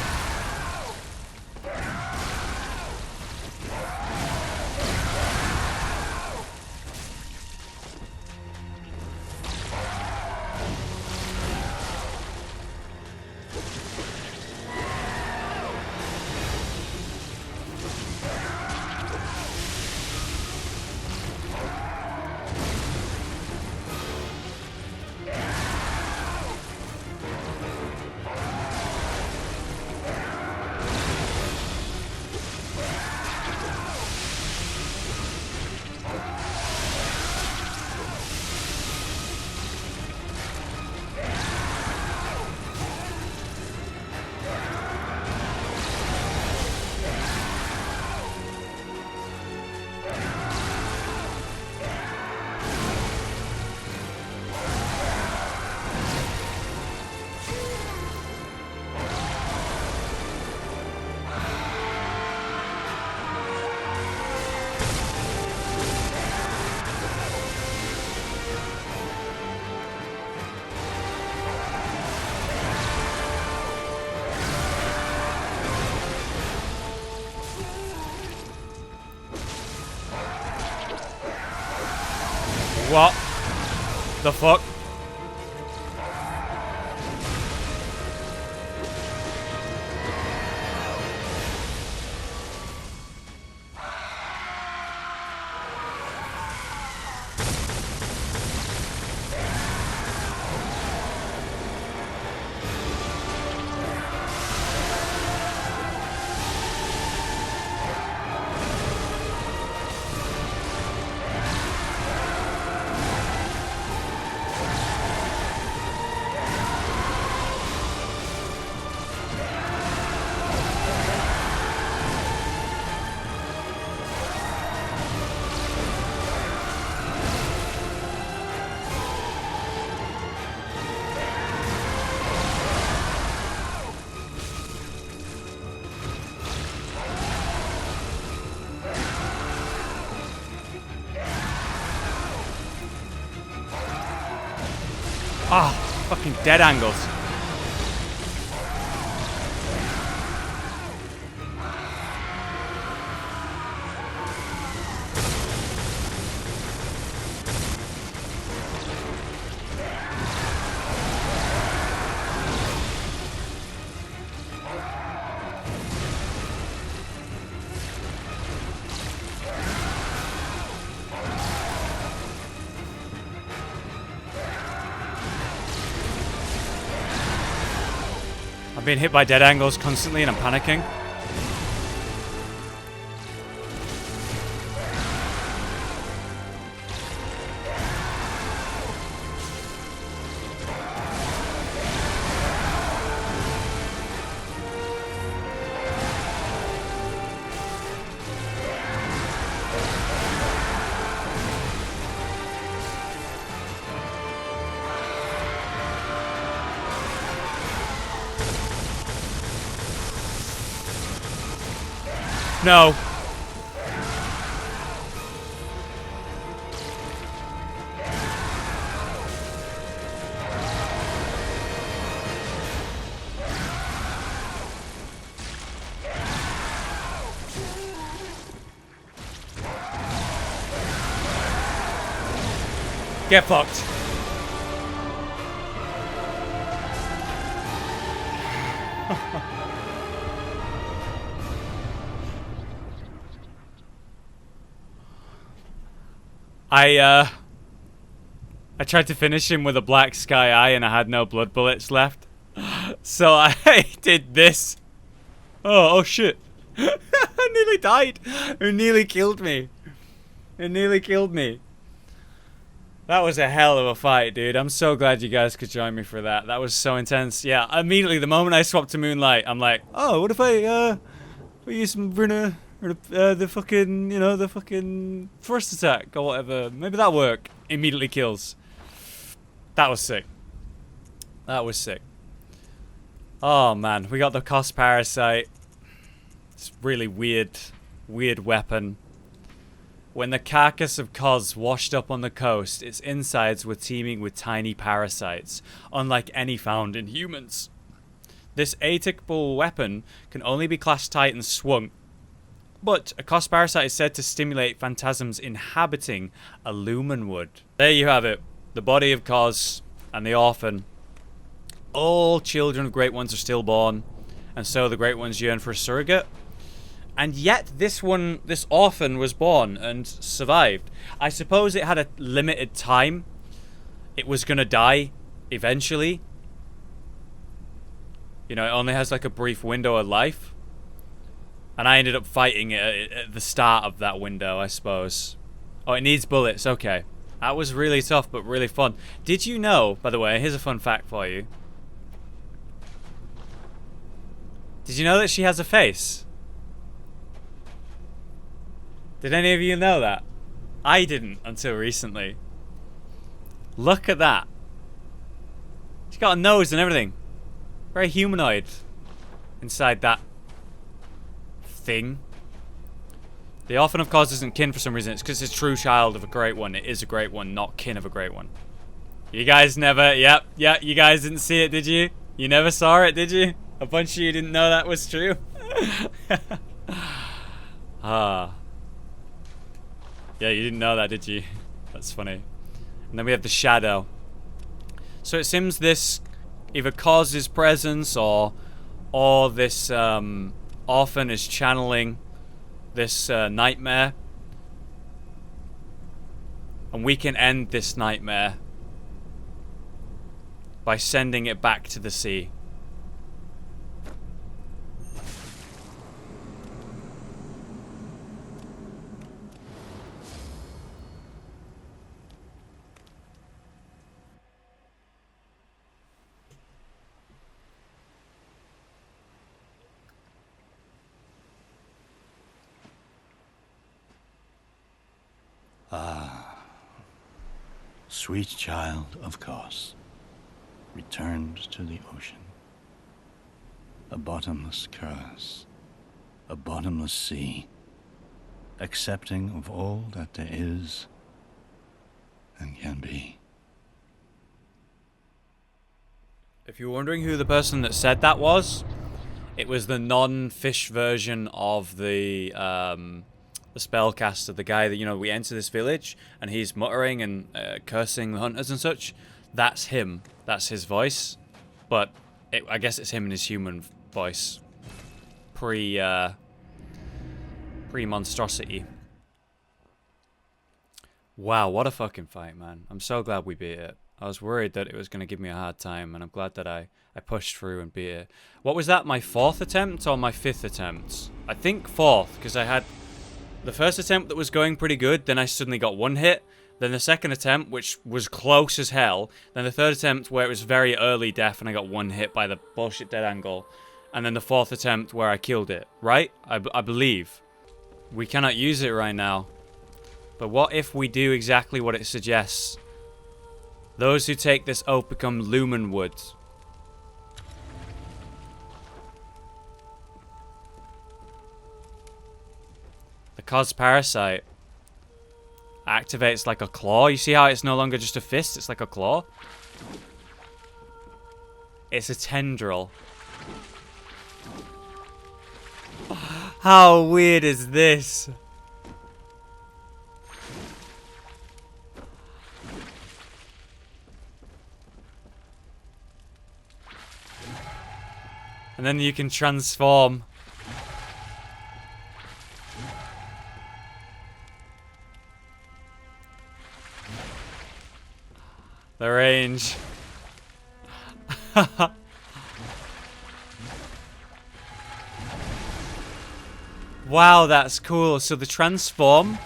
[SPEAKER 1] What? The fuck? Ah, fucking dead angles. I'm being hit by dead angles constantly and I'm panicking. No. Get fucked. I tried to finish him with a black sky eye and I had no blood bullets left. So I did this. Oh shit. I nearly died. It nearly killed me. It nearly killed me. That was a hell of a fight, dude. I'm so glad you guys could join me for that. That was so intense. Yeah, immediately, the moment I swapped to Moonlight, I'm like, oh, what if I use some Bruna, or the fucking, you know, the fucking first attack or whatever. Maybe that'll work. Immediately kills. That was sick. That was sick. Oh, man. We got the Kos Parasite. It's really weird weapon. When the carcass of Kos washed up on the coast, its insides were teeming with tiny parasites, unlike any found in humans. This atypical weapon can only be classed tight and swung, but a Kos Parasite is said to stimulate phantasms inhabiting a lumen wood. There you have it. The body of Kos and the orphan. All children of Great Ones are stillborn, and so the Great Ones yearn for a surrogate. And yet this orphan was born and survived. I suppose it had a limited time. It was gonna die eventually. You know, it only has like a brief window of life. And I ended up fighting it at the start of that window, I suppose. Oh, it needs bullets, okay. That was really tough, but really fun. Did you know, by the way, here's a fun fact for you. Did you know that she has a face? Did any of you know that? I didn't until recently. Look at that. She's got a nose and everything. Very humanoid inside that thing. The Orphan of Kos isn't kin for some reason. It's because it's a true child of a Great One. It is a Great One, not kin of a Great One. You guys never... Yep, you guys didn't see it, did you? You never saw it, did you? A bunch of you didn't know that was true? Ah. Yeah, you didn't know that, did you? That's funny. And then we have the shadow. So it seems this either causes presence or this orphan is channeling this nightmare. And we can end this nightmare by sending it back to the sea.
[SPEAKER 4] Sweet child of Kos, returned to the ocean. A bottomless curse, a bottomless sea, accepting of all that there is and can be.
[SPEAKER 1] If you're wondering who the person that said that was, it was the non-fish version of the spellcaster, the guy that, you know, we enter this village and he's muttering and cursing the hunters and such. That's him. That's his voice. But I guess it's him in his human voice. Pre-monstrosity. Wow, what a fucking fight, man. I'm so glad we beat it. I was worried that it was going to give me a hard time, and I'm glad that I pushed through and beat it. What was that, my 4th attempt or my 5th attempt? I think 4th, because I had the first attempt that was going pretty good, then I suddenly got 1 hit. Then the second attempt, which was close as hell. Then the third attempt, where it was very early death, and I got 1 hit by the bullshit dead angle. And then the 4th attempt, where I killed it. Right? I believe. We cannot use it right now. But what if we do exactly what it suggests? Those who take this oath become lumen wood. The Kos parasite activates like a claw. You see how it's no longer just a fist, it's like a claw? It's a tendril. How weird is this? And then you can transform. The range. Wow, that's cool. So the transform,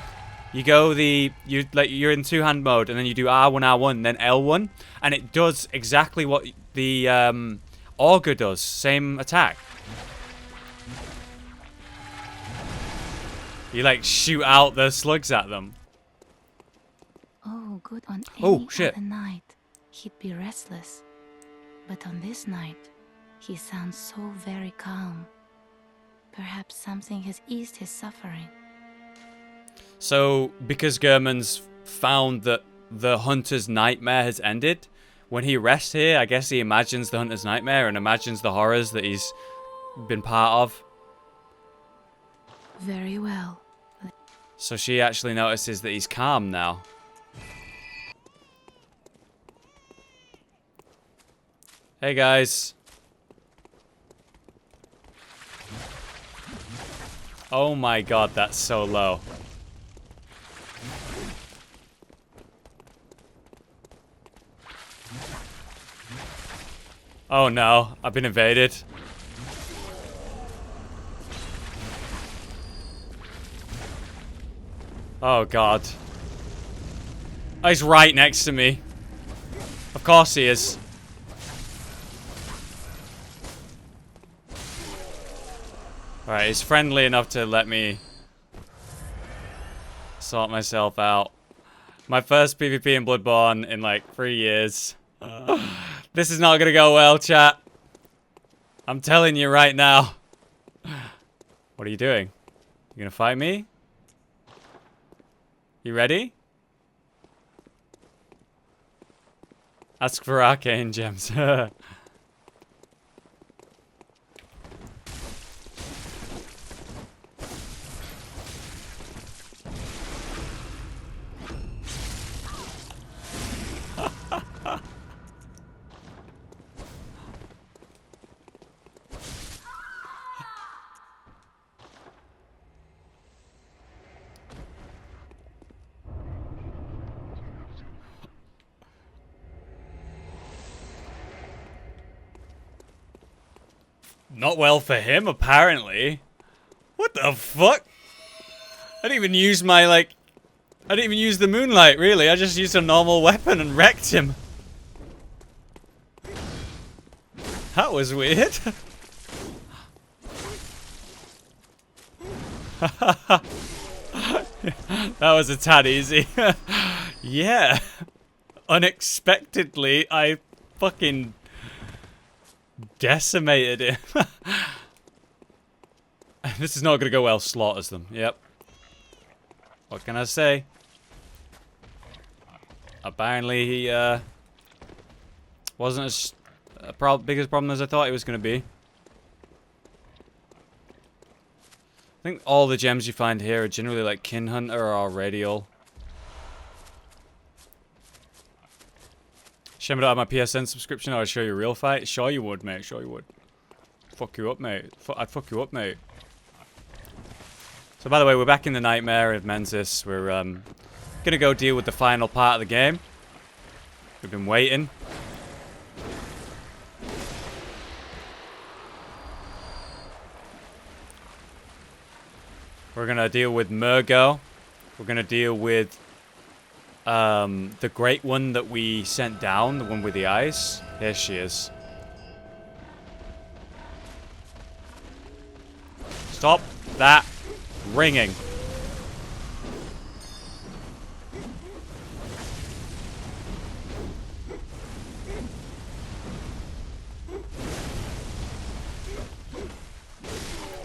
[SPEAKER 1] you go you're in two-hand mode, and then you do R1, R1, then L1, and it does exactly what the auger does. Same attack. You like shoot out the slugs at them.
[SPEAKER 5] Oh, good. On
[SPEAKER 1] Oh,
[SPEAKER 5] any
[SPEAKER 1] shit.
[SPEAKER 5] other night, he'd be restless. But on this night, he sounds so very calm. Perhaps something has eased his suffering.
[SPEAKER 1] So, because Gehrman's found that the hunter's nightmare has ended, when he rests here, I guess he imagines the hunter's nightmare and imagines the horrors that he's been part of.
[SPEAKER 5] Very well.
[SPEAKER 1] So she actually notices that he's calm now. Hey guys. Oh my god, that's so low. Oh no, I've been invaded. Oh god. Oh, he's right next to me. Of course he is. Alright, he's friendly enough to let me sort myself out. My first PvP in Bloodborne in like 3 years. This is not gonna go well, chat. I'm telling you right now. What are you doing? You gonna fight me? You ready? Ask for arcane gems. Not well for him, apparently. What the fuck? I didn't even use my, like... I didn't even use the moonlight, really. I just used a normal weapon and wrecked him. That was weird. That was a tad easy. Yeah. Unexpectedly, I fucking decimated him. This is not gonna go well. Slaughters them. Yep. What can I say? Apparently he wasn't as big a problem as I thought he was gonna be. I think all the gems you find here are generally like Kin Hunter or Radial. Shame I don't have my PSN subscription or I'd show you a real fight. Sure you would, mate. Sure you would. Fuck you up, mate. I'd fuck you up, mate. So by the way, we're back in the nightmare of Mensis. We're gonna go deal with the final part of the game. We've been waiting. We're gonna deal with Mergo. We're gonna deal with the great one that we sent down, the one with the eyes. Here she is. Stop that ringing.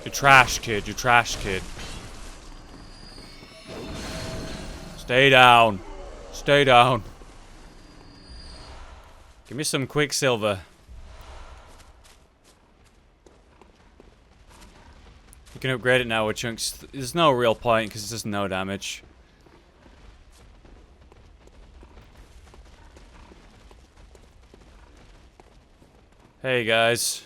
[SPEAKER 1] You trash, kid. You trash, kid. Stay down. Stay down. Give me some Quicksilver. You can upgrade it now with chunks. There's no real point because it does no damage. Hey guys.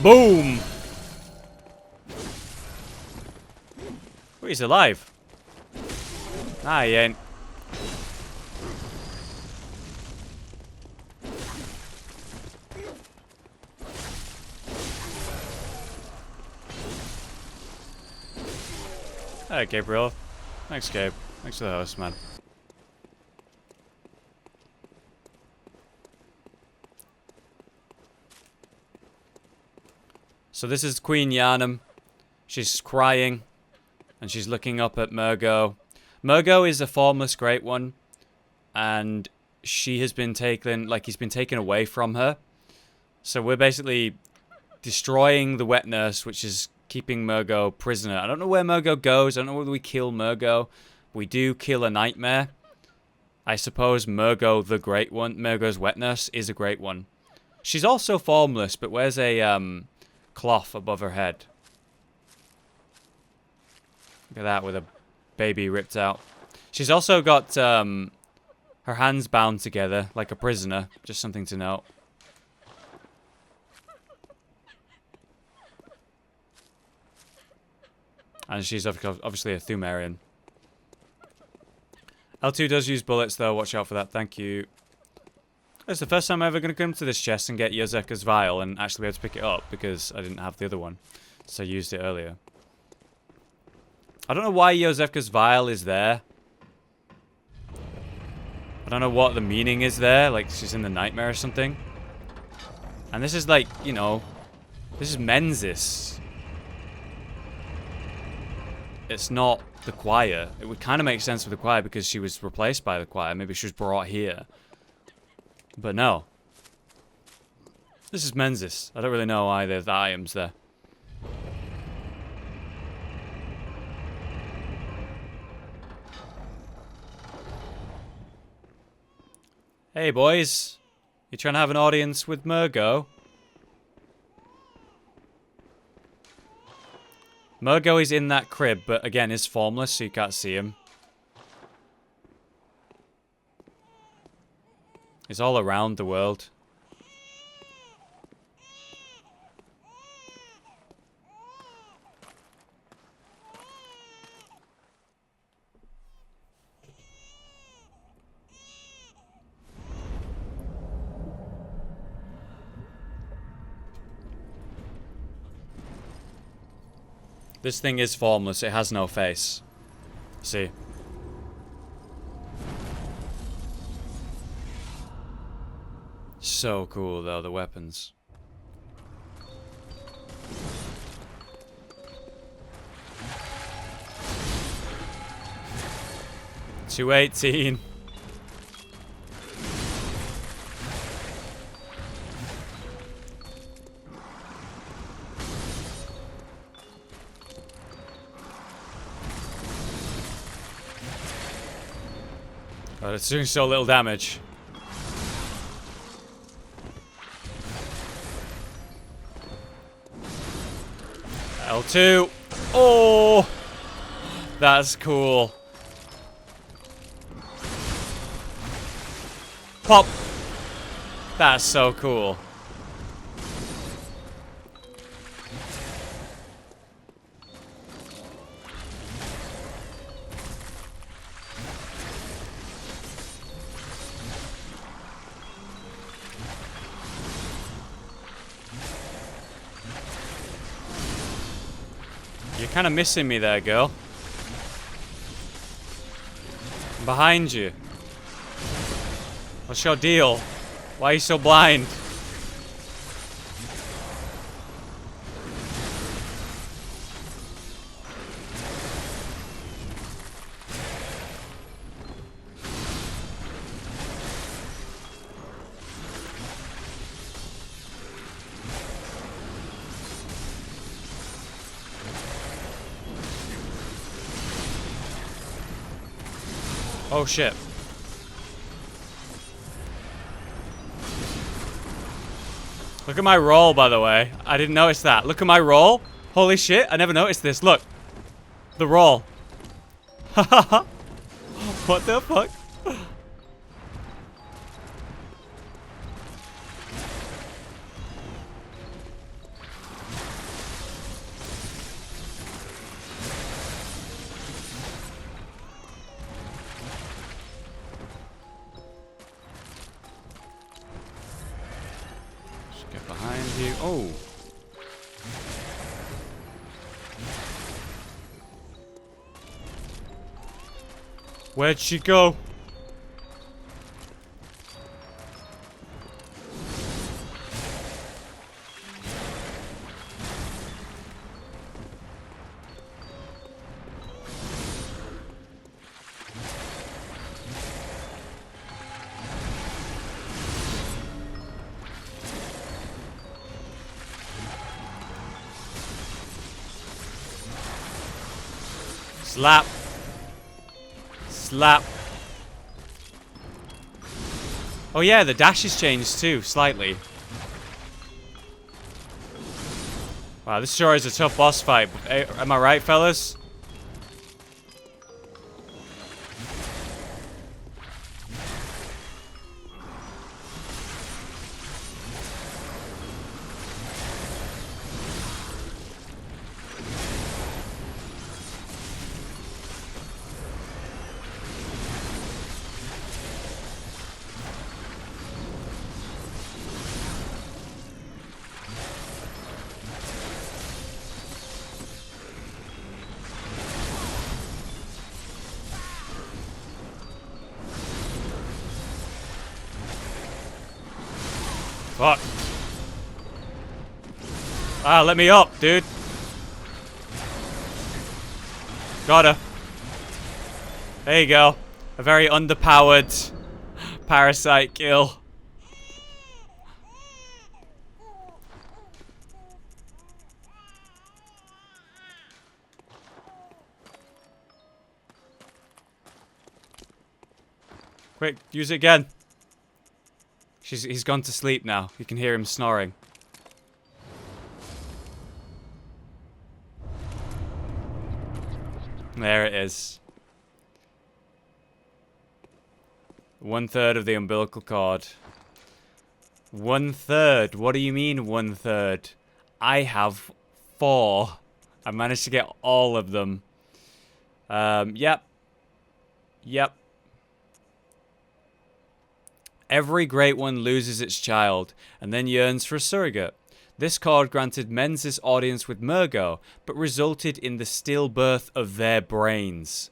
[SPEAKER 1] Boom! Oh, he's alive. Nah, he ain't. Hey, Gabriel. Thanks, Gabe. Thanks for the host, man. So this is Queen Yharnam. She's crying, and she's looking up at Mergo. Mergo is a formless Great One, and she has been taken, like he's been taken away from her. So we're basically destroying the wet nurse, which is keeping Mergo prisoner. I don't know where Mergo goes. I don't know whether we kill Mergo. We do kill a nightmare. I suppose Mergo, the Great One, Mergo's wet nurse, is a Great One. She's also formless, but wears a cloth above her head. Look at that, with a baby ripped out. She's also got her hands bound together like a prisoner. Just something to note. And she's obviously a Thumerian. L2 does use bullets though, watch out for that, thank you. It's the first time I'm ever going to come to this chest and get Yozeka's vial and actually be able to pick it up because I didn't have the other one. So I used it earlier. I don't know why Yozeka's vial is there. I don't know what the meaning is there, like she's in the nightmare or something. And this is like, you know, this is Mensis. It's not the choir. It would kind of make sense with the choir because she was replaced by the choir. Maybe she was brought here. But no. This is Mensis. I don't really know why there's the items there. Hey boys. You trying to have an audience with Mergo? Mergo is in that crib, but again is formless, so you can't see him. He's all around the world. This thing is formless. It has no face. See. So cool, though, the weapons. $218. But it's doing so little damage. L2. Oh, that's cool. Pop. That's so cool. You're kind of missing me there, girl. I'm behind you. What's your deal? Why are you so blind? Oh shit. Look at my roll, by the way. I didn't notice that. Look at my roll. Holy shit, I never noticed this. Look. The roll. Hahaha. What the fuck? Get behind you. Oh. Where'd she go? Slap. Slap. Oh yeah, the dash has changed too, slightly. Wow, this sure is a tough boss fight. Am I right, fellas? Fuck. Ah, let me up, dude. Got her. There you go. A very underpowered parasite kill. Quick, use it again. He's gone to sleep now. You can hear him snoring. There it is. 1/3 of the umbilical cord. 1/3? What do you mean 1/3? I have 4. I managed to get all of them. Yep. Yep. Every great one loses its child, and then yearns for a surrogate. This cord granted Mensis audience with Mergo, but resulted in the stillbirth of their brains.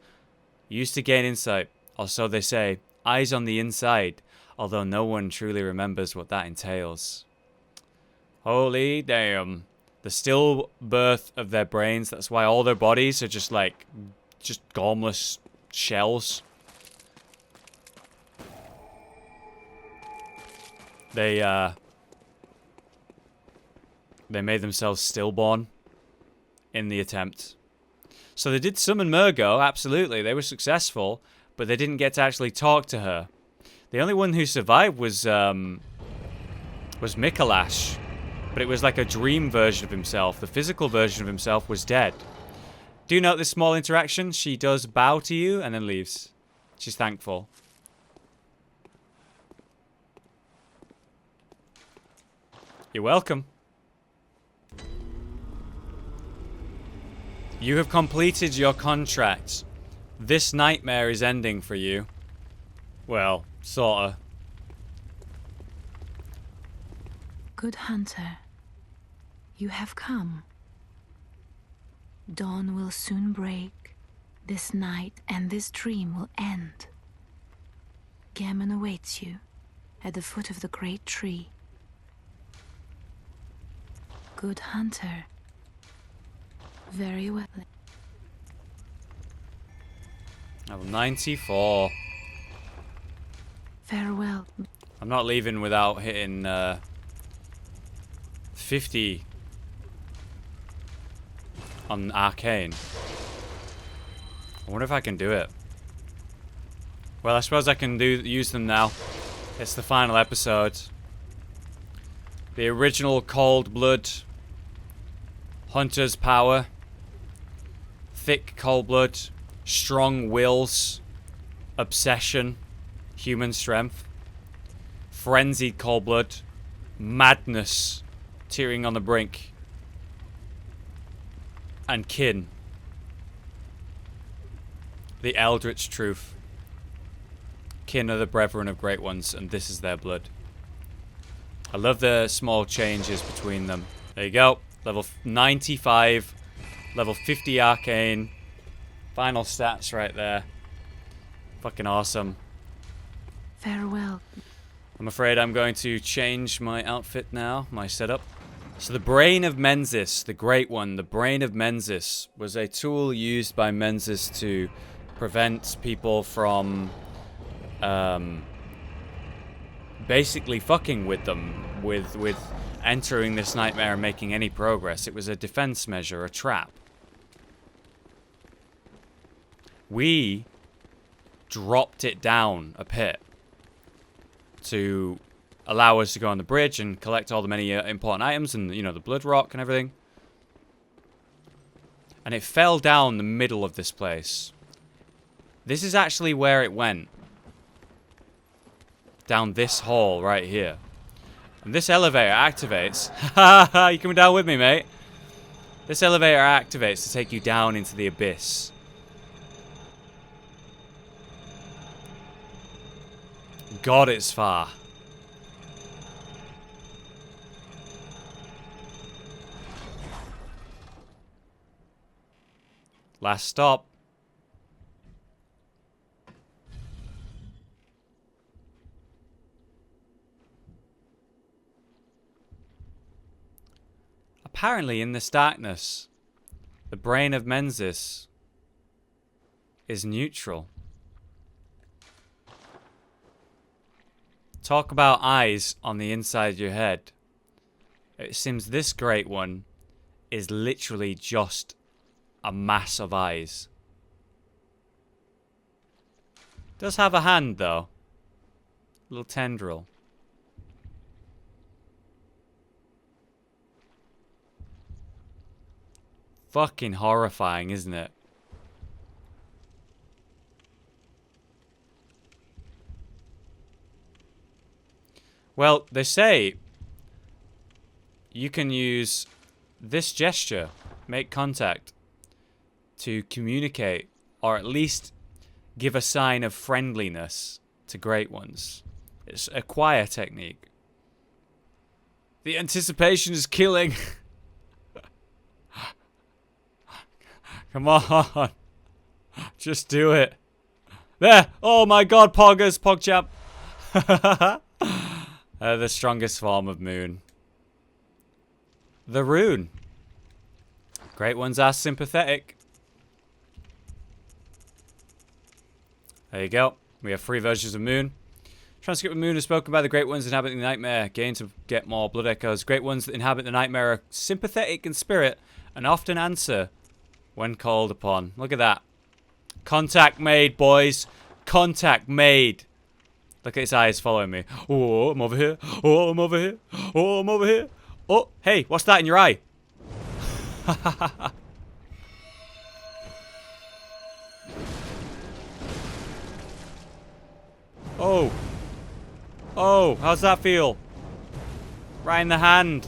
[SPEAKER 1] Used to gain insight, or so they say, eyes on the inside, although no one truly remembers what that entails. Holy damn. The stillbirth of their brains, that's why all their bodies are just like, just gormless shells. They made themselves stillborn in the attempt. So they did summon Mergo, absolutely. They were successful, but they didn't get to actually talk to her. The only one who survived was Mikolash, but it was like a dream version of himself. The physical version of himself was dead. Do note this small interaction. She does bow to you and then leaves. She's thankful. You're welcome. You have completed your contract. This nightmare is ending for you. Well, sorta.
[SPEAKER 5] Good hunter, you have come. Dawn will soon break. This night and this dream will end. Gehrman awaits you at the foot of the great tree. Good hunter. Very well.
[SPEAKER 1] Level 94.
[SPEAKER 5] Farewell.
[SPEAKER 1] I'm not leaving without hitting 50 on Arcane. I wonder if I can do it. Well, I suppose I can use them now. It's the final episode. The original cold blood. Hunter's power. Thick cold blood. Strong wills. Obsession. Human strength. Frenzied cold blood. Madness. Teetering on the brink. And kin. The eldritch truth. Kin are the brethren of great ones, and this is their blood. I love the small changes between them. There you go. Level 95. Level 50 Arcane. Final stats right there. Fucking awesome.
[SPEAKER 5] Farewell.
[SPEAKER 1] I'm afraid I'm going to change my outfit now, my setup. So the Brain of Mensis, the Great One, the Brain of Mensis, was a tool used by Mensis to prevent people from basically fucking with them, with entering this nightmare and making any progress. It was a defense measure, a trap. We dropped it down a pit to allow us to go on the bridge and collect all the many important items and, you know, the blood rock and everything. And it fell down the middle of this place. This is actually where it went. Down this hall right here. And this elevator activates. Ha ha! You coming down with me, mate? This elevator activates to take you down into the abyss. God, it's far. Last stop. Apparently, in this darkness, the brain of Mensis is neutral. Talk about eyes on the inside of your head. It seems this Great One is literally just a mass of eyes. Does have a hand, though. A little tendril. Fucking horrifying, isn't it? Well, they say you can use this gesture, make contact, to communicate, or at least give a sign of friendliness to Great Ones. It's a choir technique. The anticipation is killing. Come on. Just do it. There. Oh my god, Poggers. Pogchap. The strongest form of moon. The rune. Great ones are sympathetic. There you go. We have 3 versions of moon. Transcript of moon is spoken by the great ones inhabiting the nightmare. Gain to get more blood echoes. Great ones that inhabit the nightmare are sympathetic in spirit and often answer when called upon. Look at that. Contact made, boys. Contact made. Look at his eyes following me. Oh, I'm over here. Oh, I'm over here. Oh, I'm over here. Oh, hey, what's that in your eye? Oh. Oh, how's that feel? Right in the hand.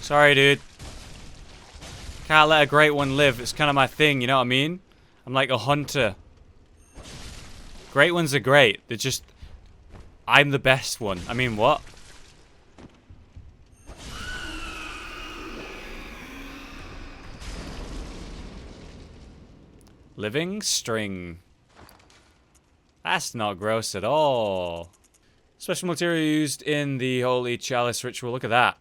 [SPEAKER 1] Sorry, dude. Can't let a great one live. It's kind of my thing, you know what I mean? I'm like a hunter. Great ones are great. They're just... I'm the best one. I mean, what? Living string. That's not gross at all. Special material used in the Holy Chalice ritual. Look at that.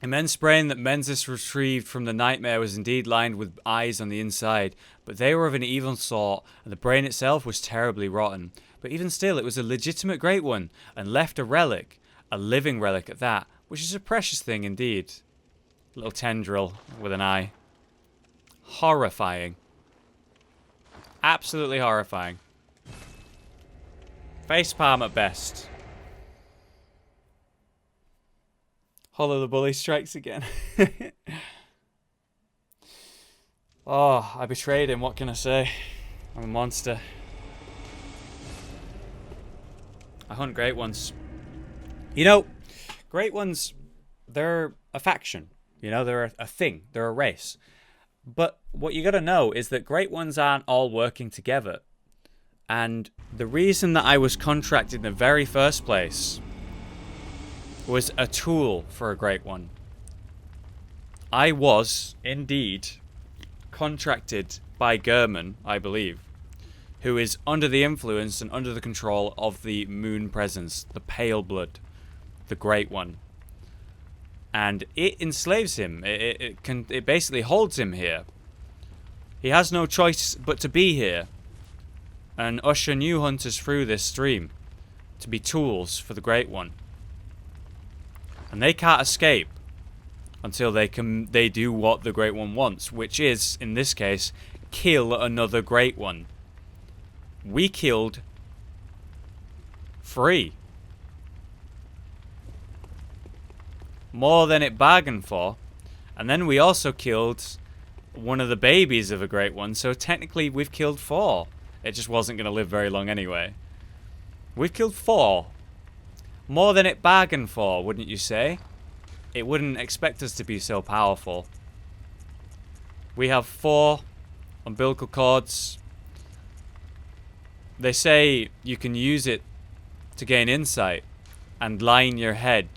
[SPEAKER 1] Immense brain that Mensis retrieved from the nightmare was indeed lined with eyes on the inside, but they were of an evil sort, and the brain itself was terribly rotten. But even still, it was a legitimate great one, and left a relic, a living relic at that, which is a precious thing indeed. Little tendril with an eye. Horrifying. Absolutely horrifying. Facepalm at best. Hollow the bully strikes again. Oh, I betrayed him. What can I say? I'm a monster. I hunt great ones. You know, great ones, they're a faction. You know, they're a thing. They're a race. But what you gotta know is that great ones aren't all working together. And the reason that I was contracted in the very first place was a tool for a great one. I was, indeed, contracted by Gehrman, I believe, who is under the influence and under the control of the moon presence, the pale blood, the great one. And it enslaves him. It basically holds him here. He has no choice but to be here and usher new hunters through this stream to be tools for the great one. And they can't escape until they do what the great one wants, which is, in this case, kill another great one. We killed 3. More than it bargained for. And then we also killed one of the babies of a great one, so technically we've killed 4. It just wasn't going to live very long anyway. We've killed 4. More than it bargained for, wouldn't you say? It wouldn't expect us to be so powerful. We have 4 umbilical cords. They say you can use it to gain insight and line your head.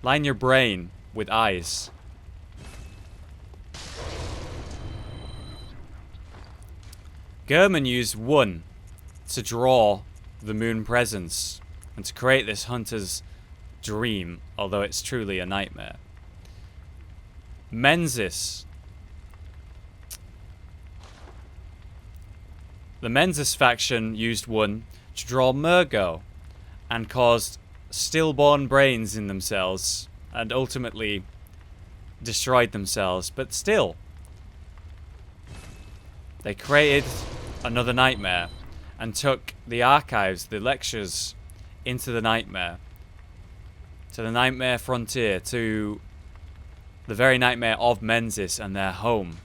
[SPEAKER 1] Line your brain with eyes. Gehrman used 1 to draw the moon presence and to create this hunter's dream, although it's truly a nightmare. Mensis. The Mensis faction used 1 to draw Mergo and caused stillborn brains in themselves and ultimately destroyed themselves, but still they created another nightmare and took the archives, the lectures, into the nightmare, to the nightmare frontier, to the very nightmare of Mensis and their home,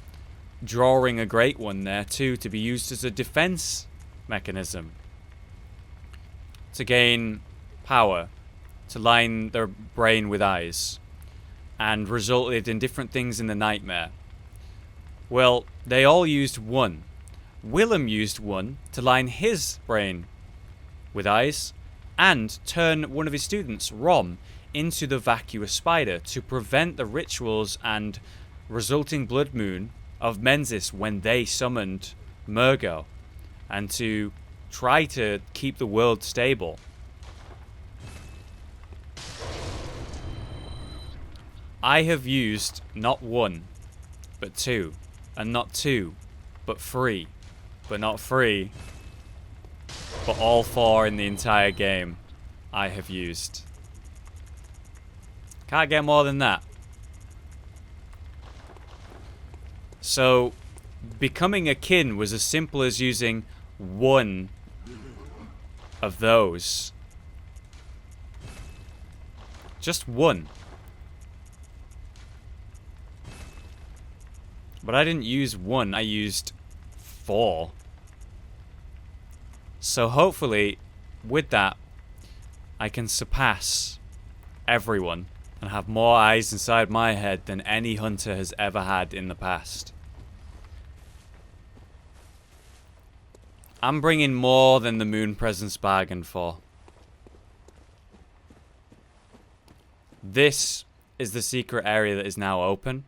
[SPEAKER 1] drawing a great one there too to be used as a defense mechanism to gain power, to line their brain with eyes, and resulted in different things in the nightmare. Well, they all used 1. Willem used 1 to line his brain with eyes, and turn one of his students, Rom, into the vacuous spider to prevent the rituals and resulting blood moon of Mensis when they summoned Mergo, and to try to keep the world stable. I have used not one, but two, and not two, but three, but not three, but all four in the entire game I have used. Can't get more than that. So, becoming a kin was as simple as using one of those. Just one. But I didn't use one, I used 4. So hopefully, with that, I can surpass everyone and have more eyes inside my head than any hunter has ever had in the past. I'm bringing more than the moon presence bargained for. This is the secret area that is now open,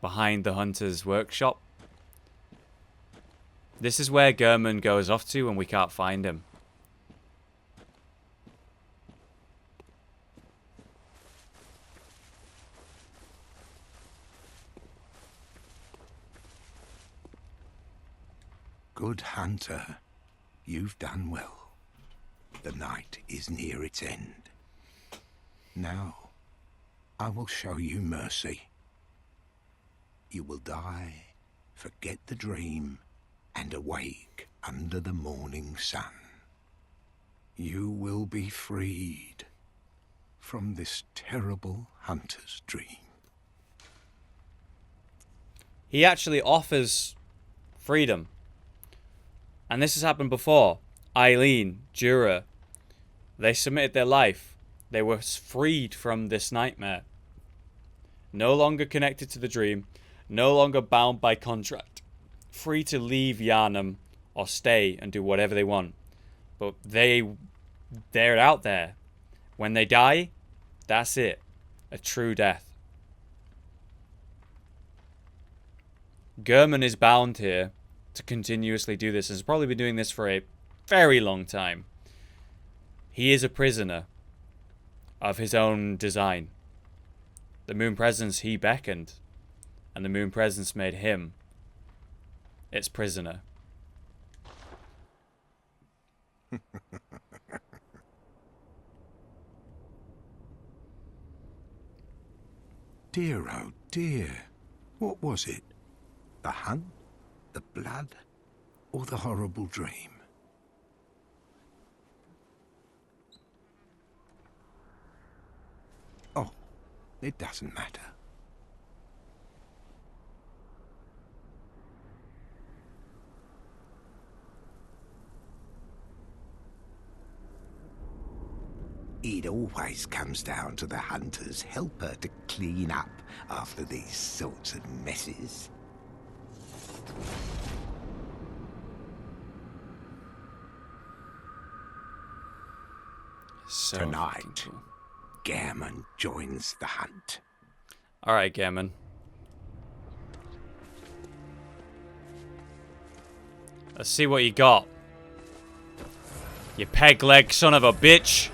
[SPEAKER 1] behind the hunter's workshop. This is where Gehrman goes off to when we can't find him.
[SPEAKER 6] Good hunter, you've done well. The night is near its end. Now, I will show you mercy. You will die, forget the dream, and awake under the morning sun. You will be freed from this terrible hunter's dream.
[SPEAKER 1] He actually offers freedom. And this has happened before. Eileen, Jura, they submitted their life. They were freed from this nightmare. No longer connected to the dream. No longer bound by contract. Free to leave Yharnam or stay and do whatever they want. But they're out there. When they die, that's it. A true death. Gehrman is bound here to continuously do this. Has probably been doing this for a very long time. He is a prisoner of his own design. The moon presence he beckoned, and the moon presence made him its prisoner.
[SPEAKER 6] Dear, oh dear. What was it? The hunt? The blood? Or the horrible dream? Oh, it doesn't matter. It always comes down to the hunter's helper to clean up after these sorts of messes.
[SPEAKER 1] So
[SPEAKER 6] Tonight,
[SPEAKER 1] cool.
[SPEAKER 6] Gehrman joins the hunt.
[SPEAKER 1] Alright, Gehrman. Let's see what you got. You peg leg son of a bitch.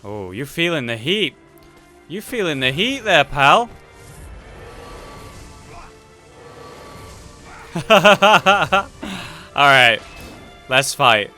[SPEAKER 1] Oh, you feeling the heat. You feeling the heat there, pal. Alright. Let's fight.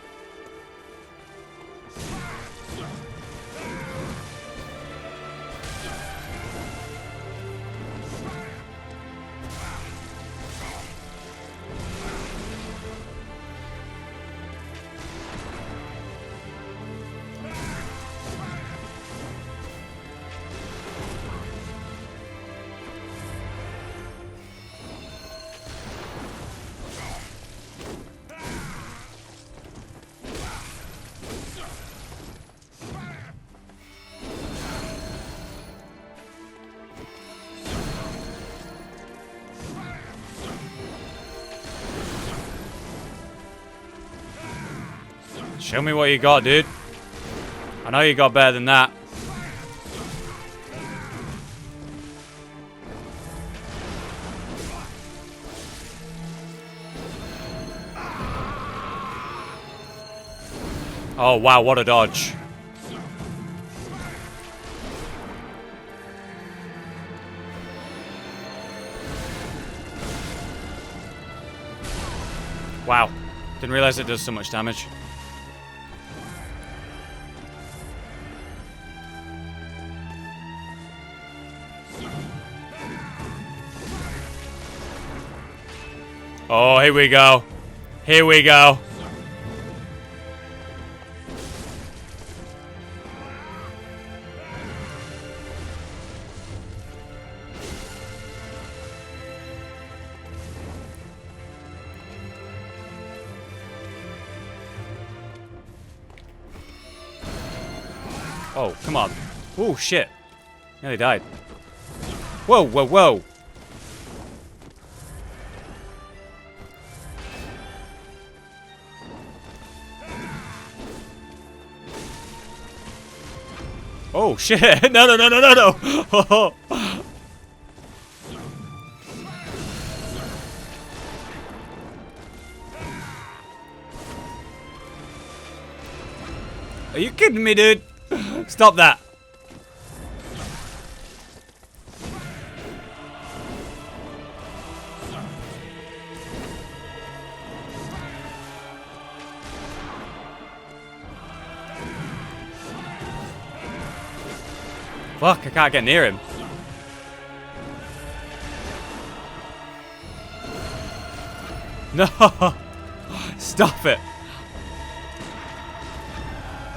[SPEAKER 1] Show me what you got, dude. I know you got better than that. Oh, wow, what a dodge. Wow. Didn't realize it does so much damage. Oh, here we go. Here we go. Oh, come on. Oh, shit. Nearly died. Whoa, whoa, whoa. Oh, shit. No, no, no, no, no, no. Oh. Are you kidding me, dude? Stop that. Fuck, I can't get near him. No. Stop it.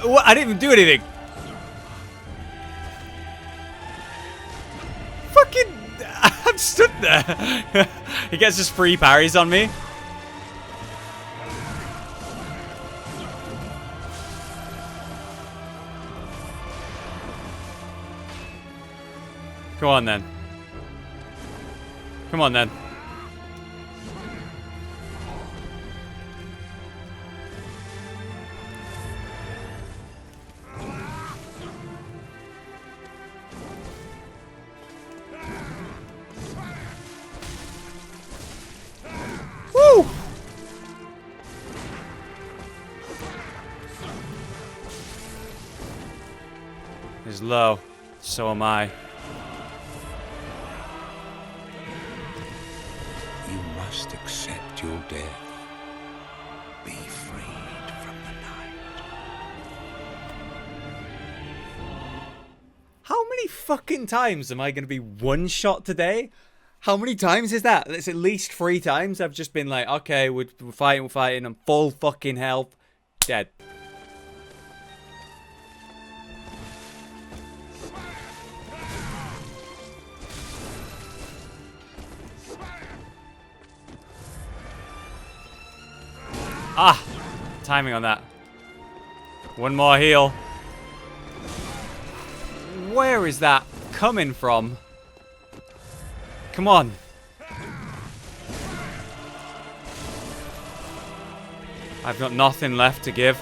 [SPEAKER 1] What? I didn't even do anything. Fucking... I'm stood there. He gets his free parries on me. Come on then. Come on then. Woo! He's low. So am I.
[SPEAKER 6] You must accept your death. Be freed from the night.
[SPEAKER 1] How many fucking times am I going to be one shot today? How many times is that? It's at least 3 times. I've just been like, okay, we're fighting. I'm full fucking health. Dead. Ah! Timing on that. One more heal. Where is that coming from? Come on. I've got nothing left to give.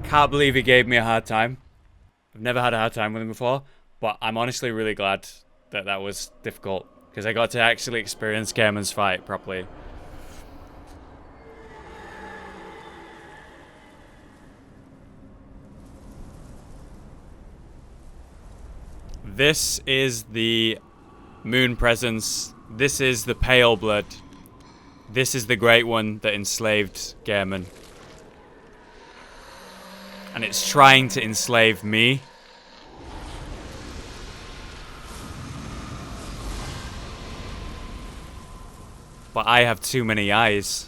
[SPEAKER 1] Can't believe he gave me a hard time. I've never had a hard time with him before, but I'm honestly really glad that that was difficult because I got to actually experience Gehrman's fight properly. This is the moon presence. This is the pale blood. This is the great one that enslaved Gehrman. And it's trying to enslave me. But I have too many eyes.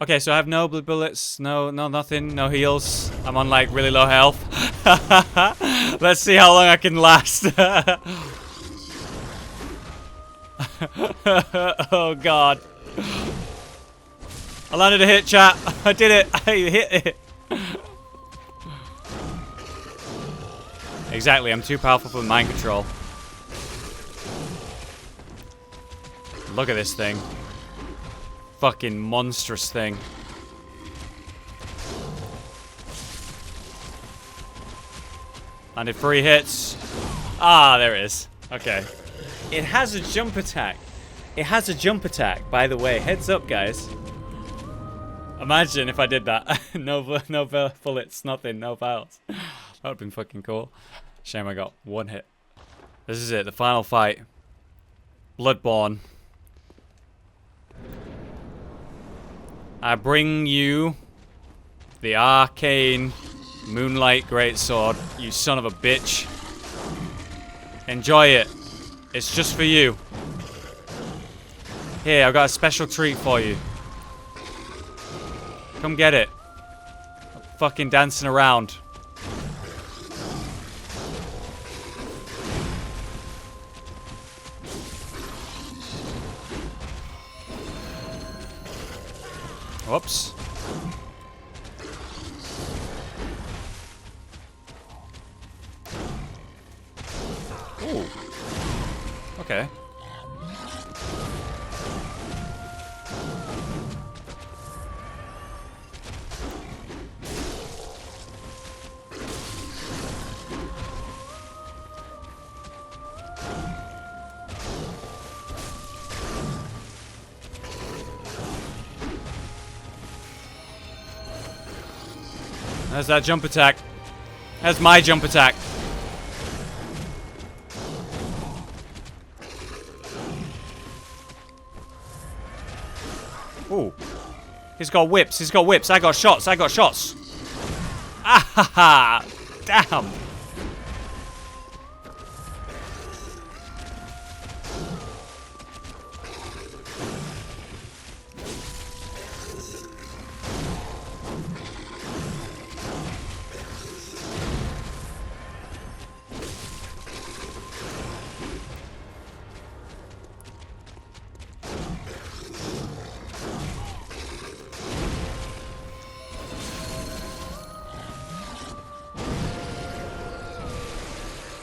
[SPEAKER 1] Okay, so I have no blood bullets, no nothing, no heals. I'm on like really low health. Let's see how long I can last. Oh god. I landed a hit, chat. I did it. I hit it. Exactly, I'm too powerful for mind control. Look at this thing. Fucking monstrous thing. Landed 3 hits. Ah, there it is. Okay. It has a jump attack. It has a jump attack, by the way. Heads up, guys. Imagine if I did that. No bullets, nothing, no vials. That would have been fucking cool. Shame I got 1 hit. This is it, the final fight. Bloodborne. I bring you the Arcane Moonlight Greatsword, you son of a bitch. Enjoy it. It's just for you. Here, I've got a special treat for you. Come get it. I'm fucking dancing around. Whoops. Ooh. Okay. There's that jump attack. That's my jump attack. Ooh. He's got whips. He's got whips. I got shots. I got shots. Ah ha ha. Damn.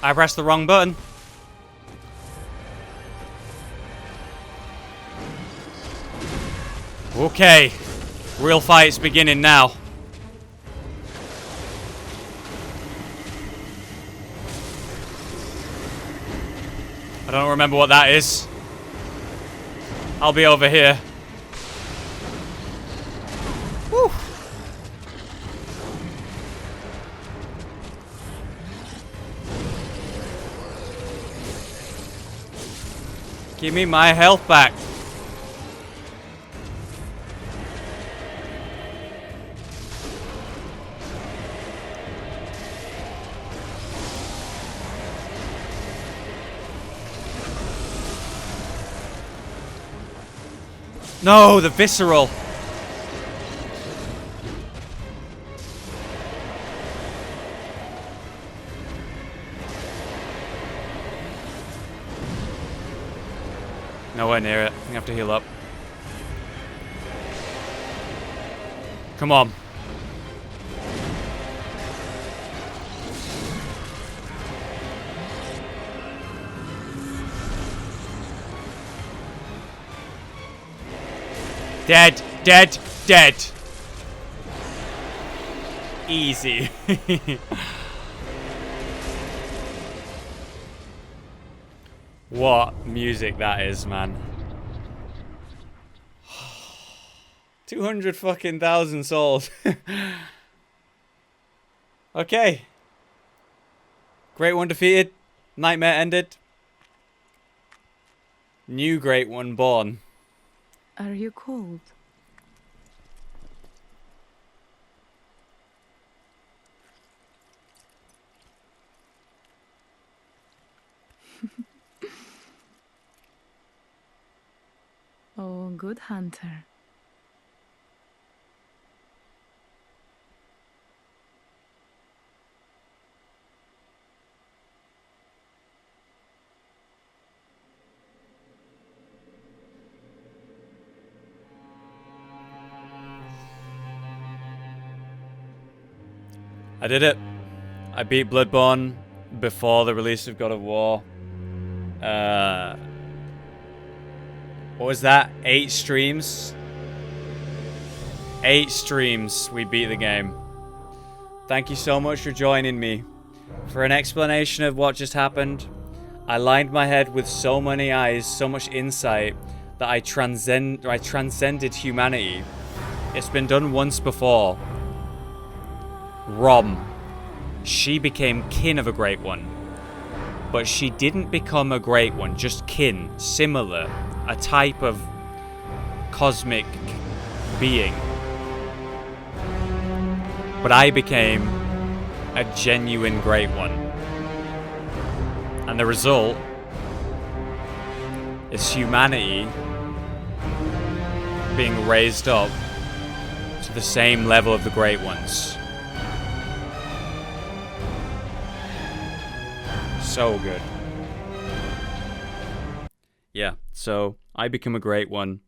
[SPEAKER 1] I pressed the wrong button. Okay. Real fight's beginning now. I don't remember what that is. I'll be over here. Woo. Give me my health back. No, the visceral. Nowhere near it. You have to heal up. Come on. Dead, dead, dead. Easy. What music that is, man. 200 fucking thousand souls. Okay. Great one defeated. Nightmare ended. New great one born.
[SPEAKER 7] Are you cold? no good hunter.
[SPEAKER 1] I did it. I beat Bloodborne before the release of God of War. What was that? 8 streams? 8 streams we beat the game. Thank you so much for joining me. For an explanation of what just happened, I lined my head with so many eyes, so much insight, that I transcended humanity. It's been done once before. Rom. She became kin of a Great One. But she didn't become a Great One, just kin, similar, a type of cosmic being. But I became a genuine Great One. And the result is humanity being raised up to the same level of the Great Ones. So good. Yeah, so I become a Great One,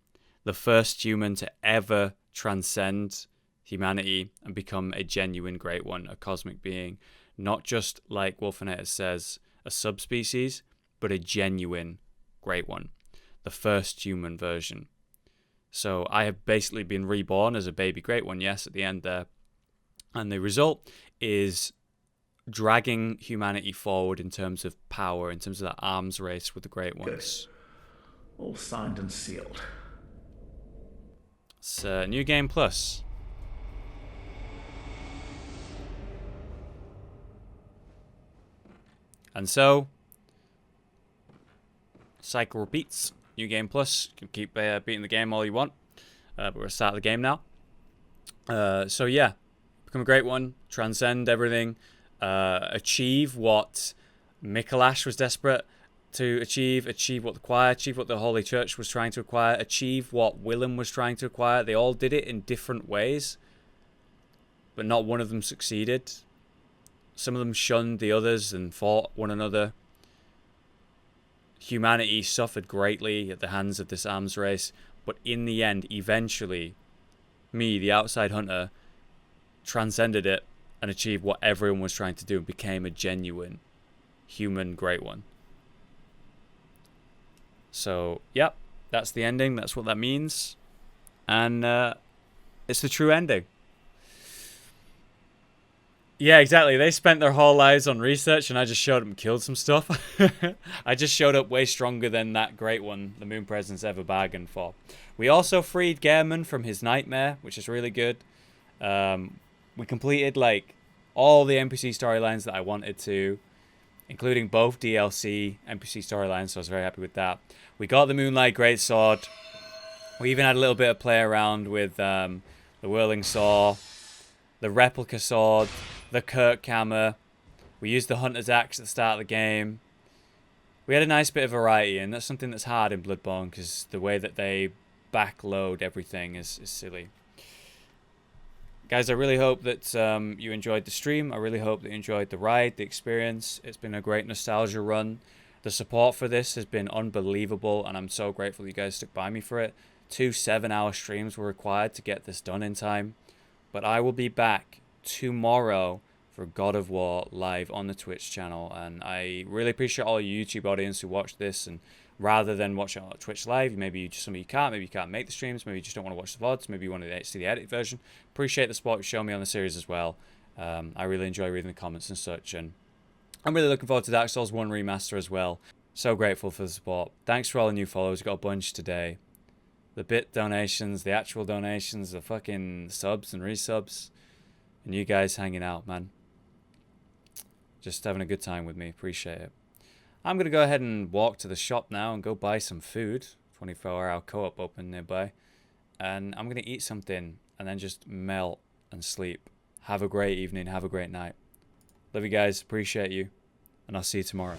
[SPEAKER 1] the first human to ever transcend humanity and become a genuine Great One, a cosmic being. Not just, like Wolfinator says, a subspecies, but a genuine Great One. The first human version. So I have basically been reborn as a baby Great One, yes, at the end there. And the result is dragging humanity forward in terms of power, in terms of that arms race with the Great Ones.
[SPEAKER 8] Good. All signed and sealed.
[SPEAKER 1] It's New Game Plus. And so, cycle repeats. New Game Plus. You can keep beating the game all you want. But we're going to start the game now. So yeah, become a Great One, transcend everything, achieve what Mikolash was desperate to achieve what the choir, achieve what the Holy Church was trying to acquire, achieve what Willem was trying to acquire. They all did it in different ways, but not one of them succeeded. Some of them shunned the others and fought one another. Humanity suffered greatly at the hands of this arms race, but in the end, eventually, me, the outside hunter, transcended it and achieved what everyone was trying to do and became a genuine human Great One. So, yep, that's the ending. That's what that means. And it's the true ending. Yeah, exactly. They spent their whole lives on research and I just showed up and killed some stuff. I just showed up way stronger than that Great One the Moon Presence ever bargained for. We also freed Gehrman from his nightmare, which is really good. We completed like all the NPC storylines that I wanted to, including both DLC NPC storylines, so I was very happy with that. We got the Moonlight Greatsword. We even had a little bit of play around with the Whirling Saw, the Replica Sword, the Kirk Hammer. We used the Hunter's Axe at the start of the game. We had a nice bit of variety, and that's something that's hard in Bloodborne, because the way that they backload everything is silly. Guys, I really hope that you enjoyed the stream. I really hope that you enjoyed the ride, the experience. It's been a great nostalgia run. The support for this has been unbelievable, and I'm so grateful you guys stuck by me for it. 2 7-hour streams were required to get this done in time. But I will be back tomorrow for God of War live on the Twitch channel. And I really appreciate all you YouTube audience who watch this. And rather than watch it on Twitch live, maybe some of you can't. Maybe you can't make the streams. Maybe you just don't want to watch the VODs. Maybe you want to see the edit version. Appreciate the support you show me on the series as well. I really enjoy reading the comments and such. And I'm really looking forward to Dark Souls 1 Remaster as well. So grateful for the support. Thanks for all the new followers. We've got a bunch today. The bit donations, the actual donations, the fucking subs and resubs. And you guys hanging out, man. Just having a good time with me. Appreciate it. I'm going to go ahead and walk to the shop now and go buy some food. 24-hour co-op open nearby. And I'm going to eat something and then just melt and sleep. Have a great evening. Have a great night. Love you guys. Appreciate you. And I'll see you tomorrow.